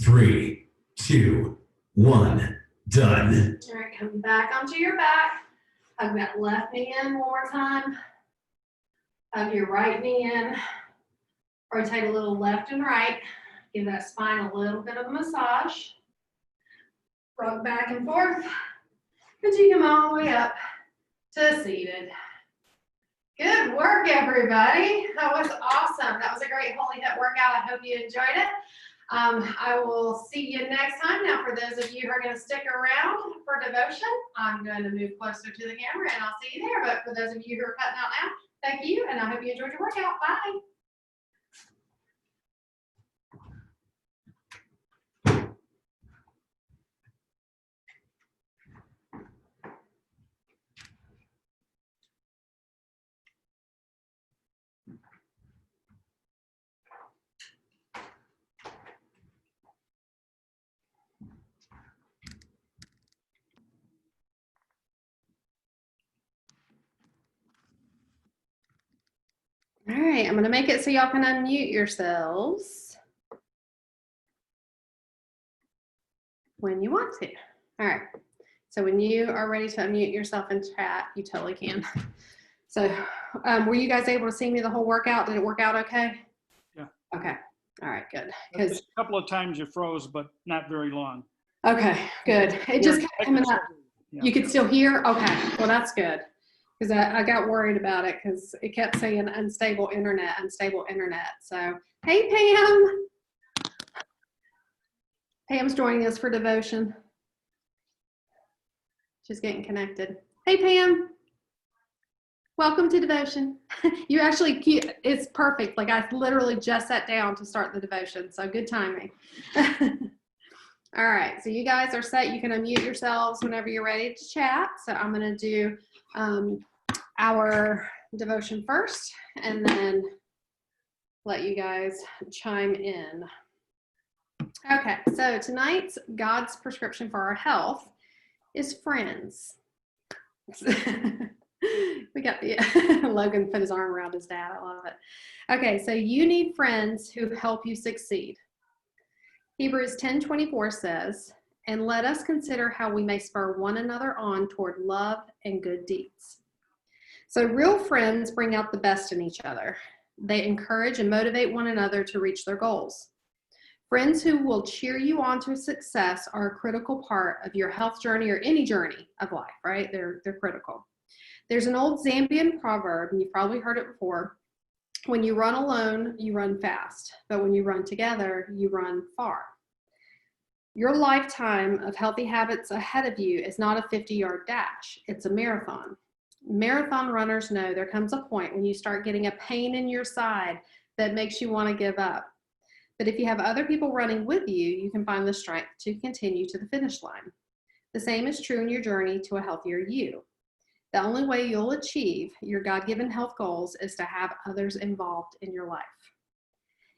Three, two, one, done. All right, come back onto your back. Hug that left knee in one more time. Hug your right knee in. Rotate a little left and right. Give that spine a little bit of a massage. Rock back and forth until you come all the way up to seated. Good work, everybody. That was awesome. That was a great Holy HIIT workout. I hope you enjoyed it. I will see you next time. Now, for those of you who are going to stick around for devotion, I'm going to move closer to the camera and I'll see you there. But for those of you who are cutting out now, thank you, and I hope you enjoyed your workout. Bye. All right, I'm going to make it so y'all can unmute yourselves when you want to. All right, so when you are ready to unmute yourself and chat, you totally can. So were you guys able to see me the whole workout? Did it work out okay? Yeah. Okay, all right, good. Because a couple of times you froze, but not very long. Okay, good. It just kept coming up. Yeah. You could still hear? Okay, well, that's good. Because I got worried about it because it kept saying unstable internet. So, hey, Pam. Pam's joining us for devotion. She's getting connected. Hey, Pam. Welcome to devotion. You actually, it's perfect. Like I literally just sat down to start the devotion. So good timing. All right, so you guys are set. You can unmute yourselves whenever you're ready to chat. So I'm going to do our devotion first and then let you guys chime in. Okay, so tonight's God's prescription for our health is friends. We got the Logan put his arm around his dad. I love it. Okay, so you need friends who help you succeed. Hebrews 10:24 says, "And let us consider how we may spur one another on toward love and good deeds." So real friends bring out the best in each other. They encourage and motivate one another to reach their goals. Friends who will cheer you on to success are a critical part of your health journey or any journey of life, right? They're critical. There's an old Zambian proverb, and you've probably heard it before. When you run alone, you run fast, but when you run together, you run far. Your lifetime of healthy habits ahead of you is not a 50-yard dash, it's a marathon. Marathon runners know there comes a point when you start getting a pain in your side that makes you want to give up. But if you have other people running with you, you can find the strength to continue to the finish line. The same is true in your journey to a healthier you. The only way you'll achieve your God-given health goals is to have others involved in your life.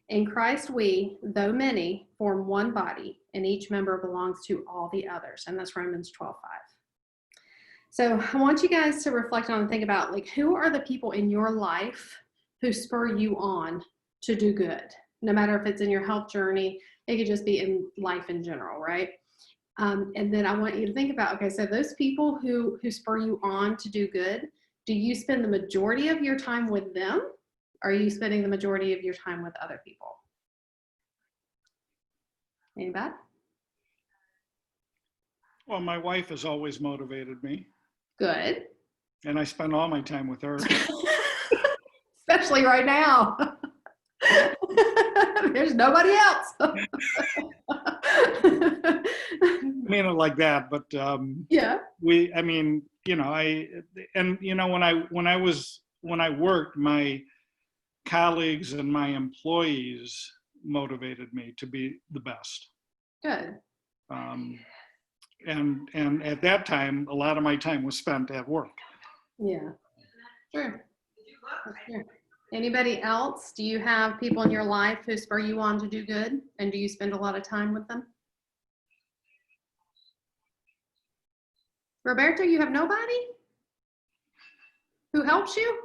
In Christ, we, though many, form one body, and each member belongs to all the others. And that's Romans 12:5. So I want you guys to reflect on and think about, like, who are the people in your life who spur you on to do good? No matter if it's in your health journey, it could just be in life in general, right? And then I want you to think about, okay, so those people who spur you on to do good, do you spend the majority of your time with them? Or are you spending the majority of your time with other people? Anybody? Well, my wife has always motivated me, Good. and I spend all my time with her. Especially right now. There's nobody else. I mean it like that, but Yeah. I mean, you know, when I worked, my colleagues and my employees motivated me to be the best. Good. And at that time, a lot of my time was spent at work. Yeah. Sure. Sure. Anybody else? Do you have people in your life who spur you on to do good? And do you spend a lot of time with them? Roberto, you have nobody who helps you?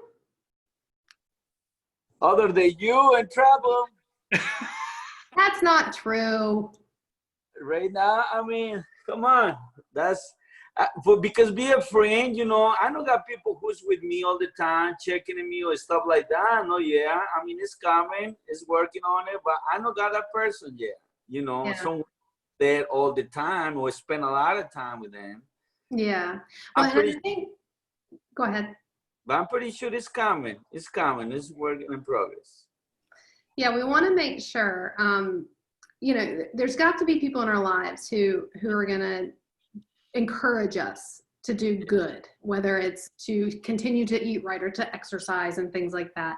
Other than you and trouble. That's not true. Right now, I mean, come on. That's because be a friend, you know, I don't got people who's with me all the time, checking on me or stuff like that. No, yeah. I mean, it's coming, it's working on it, but I don't got that person yet. You know, Yeah. someone there all the time or spend a lot of time with them. Yeah. Well, I'm pretty, go ahead. but I'm pretty sure it's coming. It's coming. It's working in progress. Yeah, we want to make sure, you know, there's got to be people in our lives who are going to encourage us to do good, whether it's to continue to eat right or to exercise and things like that.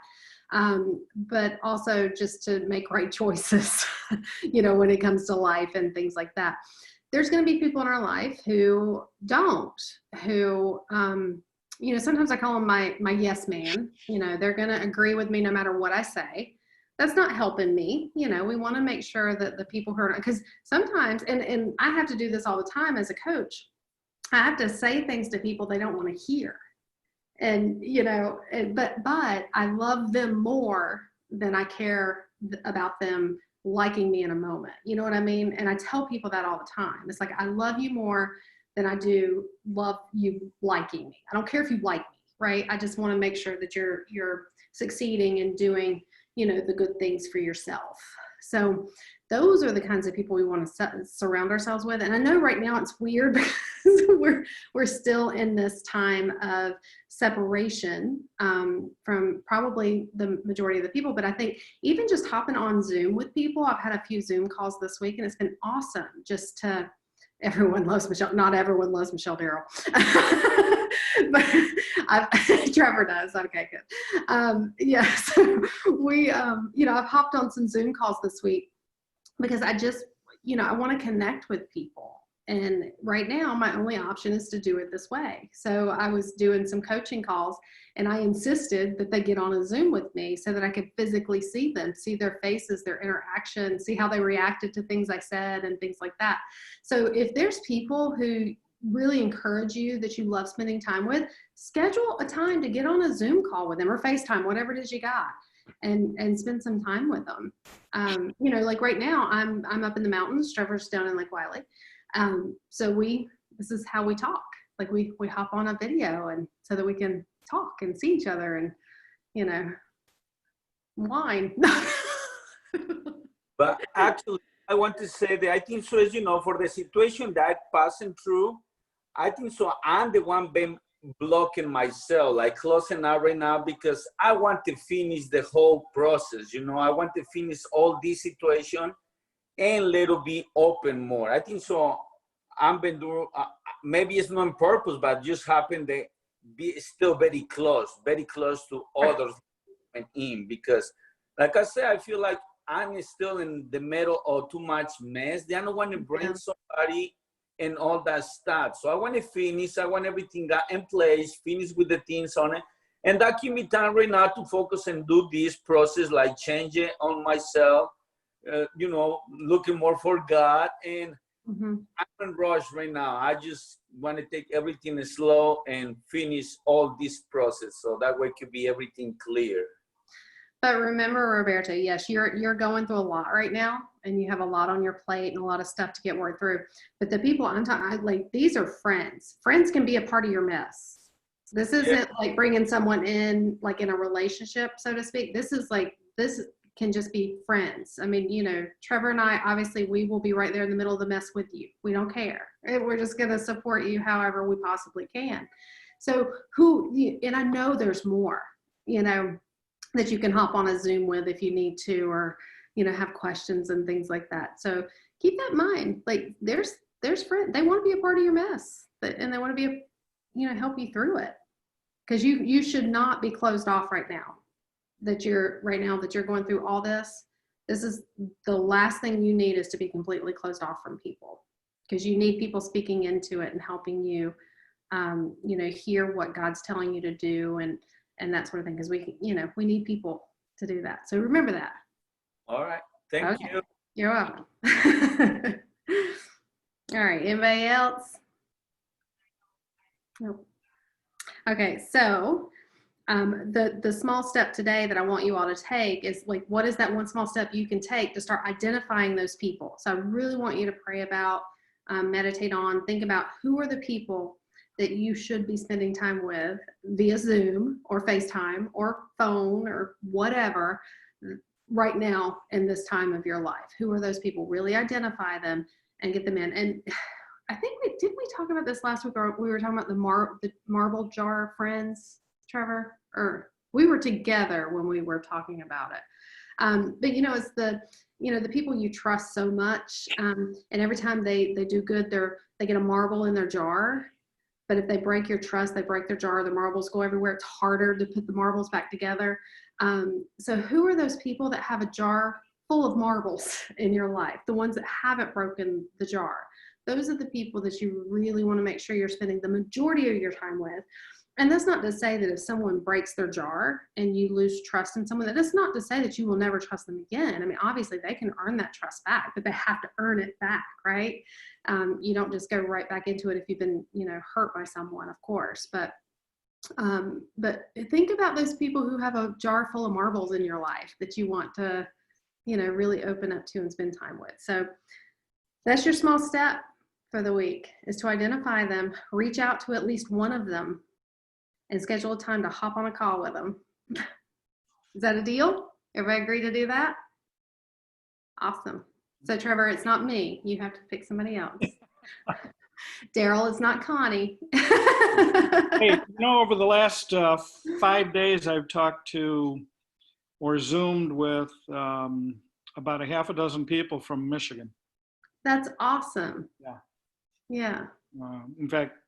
But also just to make right choices, you know, when it comes to life and things like that. There's going to be people in our life who don't, who, you know, sometimes I call them my yes man. You know, they're going to agree with me no matter what I say. That's not helping me. You know, we want to make sure that the people who are, because sometimes, and I have to do this all the time as a coach, I have to say things to people they don't want to hear. And, you know, but I love them more than I care about them liking me in a moment. You know what I mean? And I tell people that all the time. It's like, I love you more than I do love you liking me. I don't care if you like me, right? I just want to make sure that you're succeeding and doing, you know, the good things for yourself. So those are the kinds of people we want to surround ourselves with. And I know right now it's weird because we're still in this time of separation from probably the majority of the people. But I think even just hopping on Zoom with people, I've had a few Zoom calls this week, and it's been awesome just to, everyone loves Michelle. Not everyone loves Michelle Darrell. But Trevor does. Okay, good. Yeah, so we, you know, I've hopped on some Zoom calls this week because I just, I want to connect with people. And right now, my only option is to do it this way. So I was doing some coaching calls, and I insisted that they get on a Zoom with me so that I could physically see them, see their faces, their interaction, see how they reacted to things I said and things like that. So if there's people who really encourage you that you love spending time with, schedule a time to get on a Zoom call with them or FaceTime, whatever it is you got, and spend some time with them. Like right now, I'm up in the mountains. Trevor's down in Lake Wiley. So this is how we talk. Like we hop on a video and so that we can talk and see each other and, whine. But actually, I want to say that I think so, as for the situation that I'm passing through, I think so I'm the one been blocking myself, like closing out right now, because I want to finish the whole process. I want to finish all this situation and let it be open more. I think so I'm been doing, maybe it's not on purpose, but just happen to be still very close to others and in, because like I said, I feel like I'm still in the middle of too much mess. They don't want to bring somebody and all that stuff. So I want to finish. I want everything got in place, finish with the things on it. And that give me time right now to focus and do this process, like change it on myself, looking more for God. And I'm in rush right now. I just want to take everything slow and finish all this process. So that way it could be everything clear. But remember, Roberto, yes, you're going through a lot right now, and you have a lot on your plate and a lot of stuff to get worked through. But the people I'm talking, like, these are friends. Friends can be a part of your mess. This isn't like bringing someone in, like in a relationship, so to speak. This can just be friends. I mean, Trevor and I, obviously, we will be right there in the middle of the mess with you. We don't care. We're just going to support you however we possibly can. So and I know there's more, that you can hop on a Zoom with if you need to, or, have questions and things like that. So keep that in mind. Like there's friends, they want to be a part of your mess, and they want to be, help you through it. Cause you should not be closed off right now that you're going through all this. This is the last thing you need, is to be completely closed off from people, because you need people speaking into it and helping you, hear what God's telling you to do and that sort of thing. Because we need people to do that. So remember that. All right. Thank you. You're welcome. All right. Anybody else? Nope. Okay. So the small step today that I want you all to take is, like, what is that one small step you can take to start identifying those people? So I really want you to pray about, meditate on, think about who are the people that you should be spending time with via Zoom or FaceTime or phone or whatever right now in this time of your life. Who are those people? Really identify them and get them in. And I think did we talk about this last week, or we were talking about the marble jar friends, Trevor? Or we were together when we were talking about it. But it's the people you trust so much, and every time they do good, they get a marble in their jar. But if they break your trust, they break their jar, the marbles go everywhere. It's harder to put the marbles back together. So who are those people that have a jar full of marbles in your life? The ones that haven't broken the jar. Those are the people that you really want to make sure you're spending the majority of your time with. And that's not to say that if someone breaks their jar and you lose trust in someone, that's not to say that you will never trust them again. I mean, obviously they can earn that trust back, but they have to earn it back, right? You don't just go right back into it if you've been, hurt by someone, of course. But think about those people who have a jar full of marbles in your life that you want to, really open up to and spend time with. So that's your small step for the week, is to identify them, reach out to at least one of them, and schedule a time to hop on a call with them. Is that a deal? Everybody agree to do that? Awesome. So Trevor, it's not me. You have to pick somebody else. Daryl, it's not Connie. Hey, over the last 5 days, I've talked to or Zoomed with about a half a dozen people from Michigan. That's awesome. Yeah. In fact,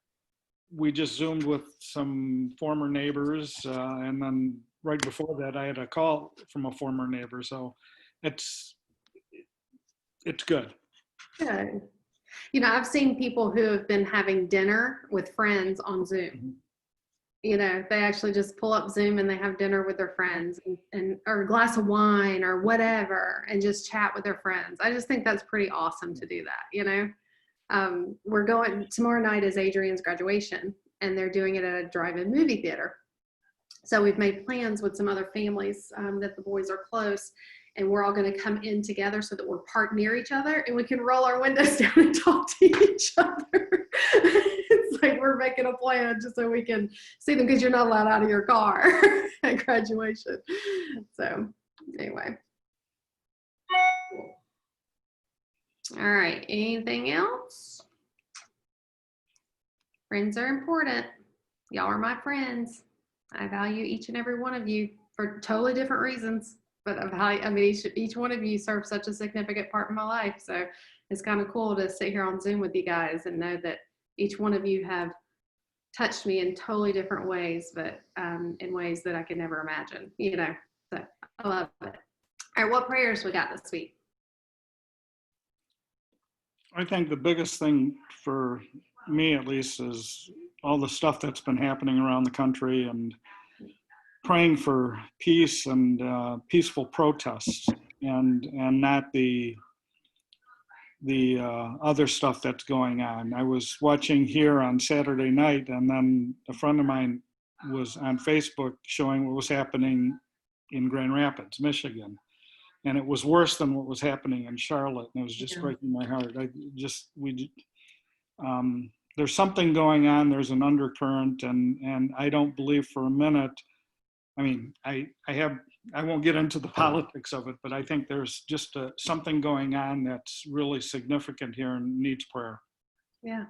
we just Zoomed with some former neighbors, and then right before that, I had a call from a former neighbor. So it's good. Good. You know, I've seen people who have been having dinner with friends on Zoom. You know, they actually just pull up Zoom and they have dinner with their friends and or a glass of wine or whatever and just chat with their friends. I just think that's pretty awesome to do that, you know. We're going tomorrow night is Adrian's graduation and they're doing it at a drive-in movie theater. So we've made plans with some other families that the boys are close and we're all going to come in together so that we're parked near each other and we can roll our windows down and talk to each other. It's like we're making a plan just so we can see them because you're not allowed out of your car at graduation. So anyway. All right, anything else? Friends are important. Y'all are my friends. I value each and every one of you for totally different reasons, but of how, I mean, each one of you serves such a significant part in my life. So it's kind of cool to sit here on Zoom with you guys and know that each one of you have touched me in totally different ways, but in ways that I could never imagine, you know, so I love it. All right, what prayers we got this week? I think the biggest thing for me, at least, is all the stuff that's been happening around the country and praying for peace and peaceful protests and not the other stuff that's going on. I was watching here on Saturday night, and then a friend of mine was on Facebook showing what was happening in Grand Rapids, Michigan. And it was worse than what was happening in Charlotte. And it was just breaking my heart. There's something going on. There's an undercurrent, and I don't believe for a minute. I mean, I won't get into the politics of it, but I think there's just something going on that's really significant here and needs prayer. Yeah,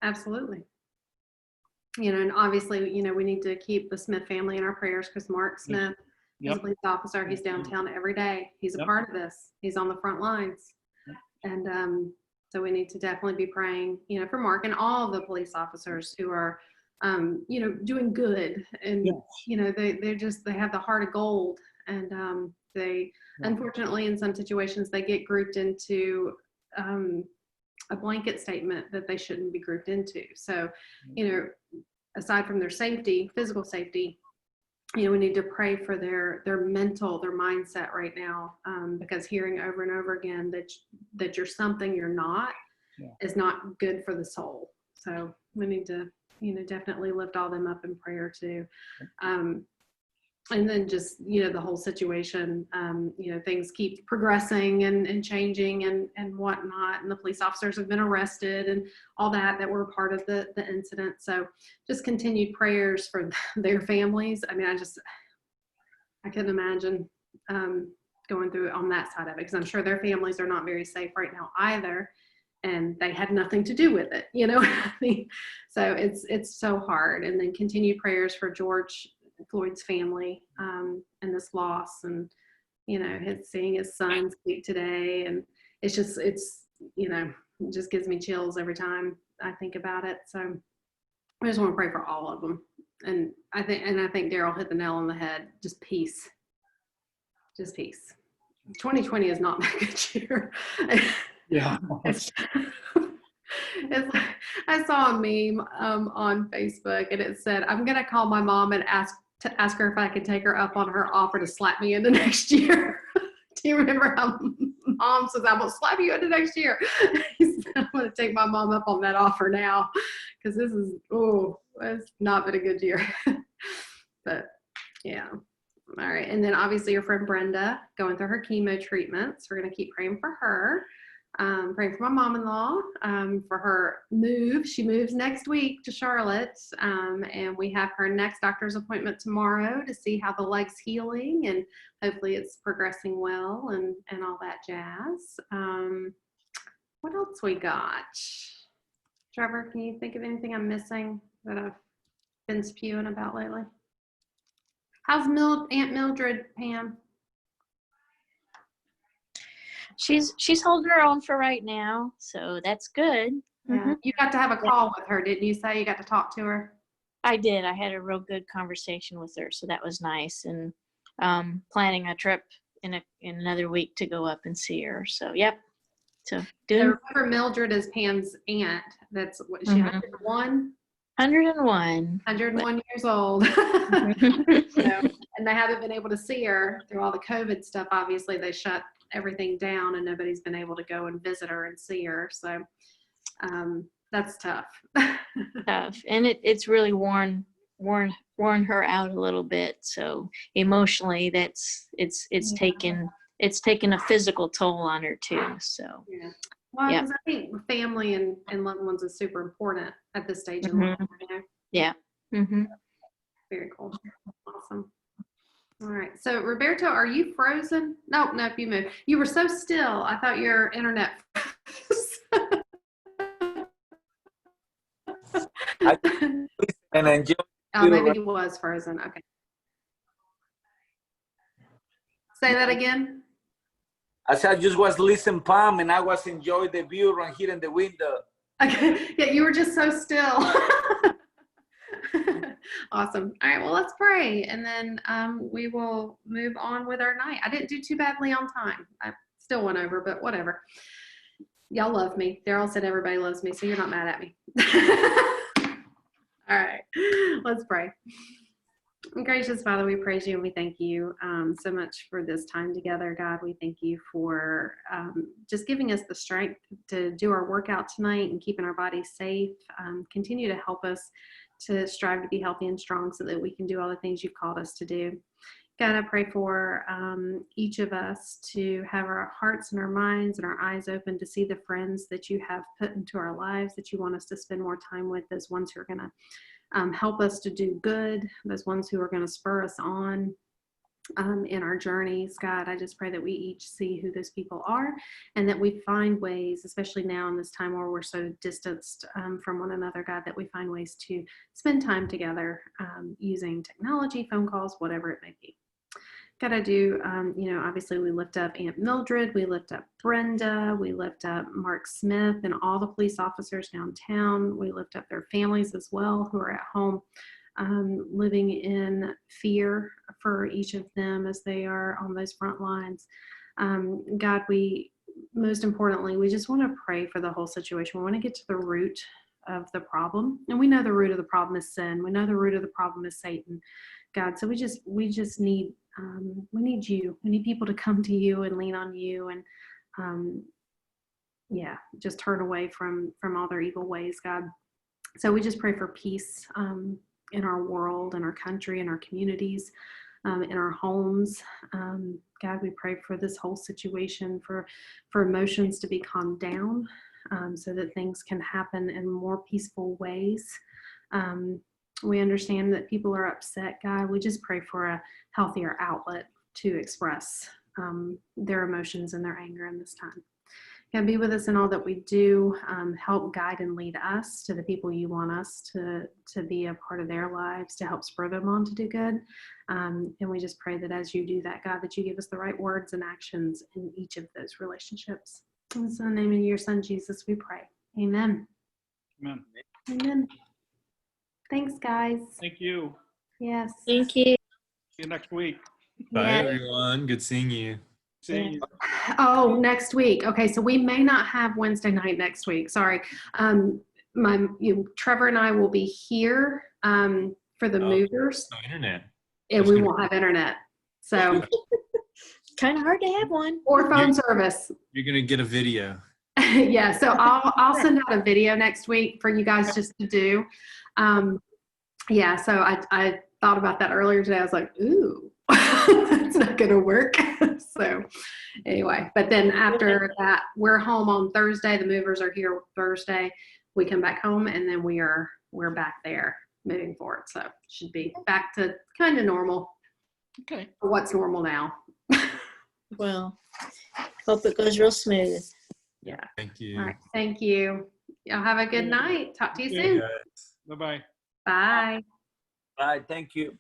absolutely. You know, and obviously, you know, we need to keep the Smith family in our prayers because Mark Smith, he's a police officer. He's downtown every day. He's a part of this. He's on the front lines. And so we need to definitely be praying, you know, for Mark and all the police officers who are, you know, doing good. And, you know, they have the heart of gold. And they, unfortunately, in some situations, they get grouped into a blanket statement that they shouldn't be grouped into. So, you know, aside from their safety, physical safety, you know, we need to pray for their mental, their mindset right now, because hearing over and over again that you're something you're not is not good for the soul. So we need to, you know, definitely lift all them up in prayer too. And then just, you know, the whole situation, you know, things keep progressing and changing and whatnot. And the police officers have been arrested and all that were a part of the incident. So just continued prayers for their families. I mean, I couldn't imagine going through it on that side of it because I'm sure their families are not very safe right now either. And they had nothing to do with it, you know what I mean? So it's so hard. And then continued prayers for George Floyd's family and this loss, and you know, seeing his son speak today, and it's you know, it just gives me chills every time I think about it. So I just want to pray for all of them, and I think Daryl hit the nail on the head. Just peace. 2020 is not that good year. Yeah. It's like, I saw a meme on Facebook, and it said, "I'm gonna call my mom and ask her if I can take her up on her offer to slap me into next year." Do you remember how mom says, "I will slap you into next year"? I'm gonna take my mom up on that offer now because it's not been a good year. But yeah. All right. And then obviously your friend Brenda going through her chemo treatments. We're gonna keep praying for her. Praying for my mom-in-law, for her move. She moves next week to Charlotte, and we have her next doctor's appointment tomorrow to see how the leg's healing, and hopefully it's progressing well and all that jazz. What else we got? Trevor, can you think of anything I'm missing that I've been spewing about lately? How's Aunt Mildred, Pam? She's holding her own for right now, so that's good. Yeah. You got to have a call with her, didn't you say? You got to talk to her? I did. I had a real good conversation with her, so that was nice. And planning a trip in another week to go up and see her. So, yep, So I doing remember Mildred is Pam's aunt. That's what she Mhm. 101, 101. 101 years old. So, and they haven't been able to see her through all the COVID stuff. Obviously, they shut everything down, and nobody's been able to go and visit her and see her. So that's tough. Tough. And it's really worn her out a little bit. So emotionally, it's taken a physical toll on her too. So Yeah. Well, Yeah. because I think family and loved ones is super important at this stage in Mhm. life. You know? yeah. hmm Very cool. Awesome. All right. So, Roberto, are you frozen? No, you moved. You were so still. I thought your internet froze. I and enjoy Oh, you. maybe he was frozen. Okay. Say that again. I said I just was listening, Pam, and I was enjoying the view right here in the window. Okay. Yeah, you were just so still. Awesome. All right. Well, let's pray, and then we will move on with our night. I didn't do too badly on time. I still went over, but whatever. Y'all love me. Daryl said everybody loves me, so you're not mad at me. All right. Let's pray. Gracious Father, we praise you and we thank you so much for this time together. God, we thank you for just giving us the strength to do our workout tonight and keeping our bodies safe. Continue to help us to strive to be healthy and strong so that we can do all the things you've called us to do. God, I pray for each of us to have our hearts and our minds and our eyes open to see the friends that you have put into our lives, that you want us to spend more time with, those ones who are going to help us to do good, those ones who are going to spur us on in our journeys. God, I just pray that we each see who those people are and that we find ways, especially now in this time where we're so distanced from one another, God, that we find ways to spend time together using technology, phone calls, whatever it may be. God, I do, obviously we lift up Aunt Mildred, we lift up Brenda, we lift up Mark Smith and all the police officers downtown. We lift up their families as well who are at home living in fear for each of them as they are on those front lines. God, most importantly, we just want to pray for the whole situation. We want to get to the root of the problem. And we know the root of the problem is sin. We know the root of the problem is Satan. God, so we just need we need you. We need people to come to you and lean on you and just turn away from all their evil ways, God. So we just pray for peace in our world, in our country, in our communities, in our homes. God, we pray for this whole situation, for emotions to be calmed down so that things can happen in more peaceful ways. We understand that people are upset, God. We just pray for a healthier outlet to express their emotions and their anger in this time. God, be with us in all that we do. Help guide and lead us to the people you want us to be a part of their lives, to help spur them on to do good. And we just pray that as you do that, God, that you give us the right words and actions in each of those relationships. In the name of your son, Jesus, we pray. Amen. Amen. Amen. Thanks, guys. Thank you. Yes. Thank you. See you next week. Bye, Yeah. everyone. Good seeing you. See you. Oh, next week. Okay, so we may not have Wednesday night next week. Sorry. Trevor and I will be here for the movers, No internet. and we won't have internet. So Kind of hard to have one. or phone service. You're gonna get a video. Yeah. So I'll send out a video next week for you guys just to do. So I thought about that earlier today. I was like, ooh, that's not gonna work. So anyway, but then after that, we're home on Thursday. The movers are here Thursday. We come back home and then we're back there moving forward. So should be back to kind of normal. Okay. What's normal now? Well, hope it goes real smooth. Yeah. Thank you. All right. Thank you. Y'all have a good night. Talk to you soon. Guys. Bye-bye. Bye. Bye. Thank you.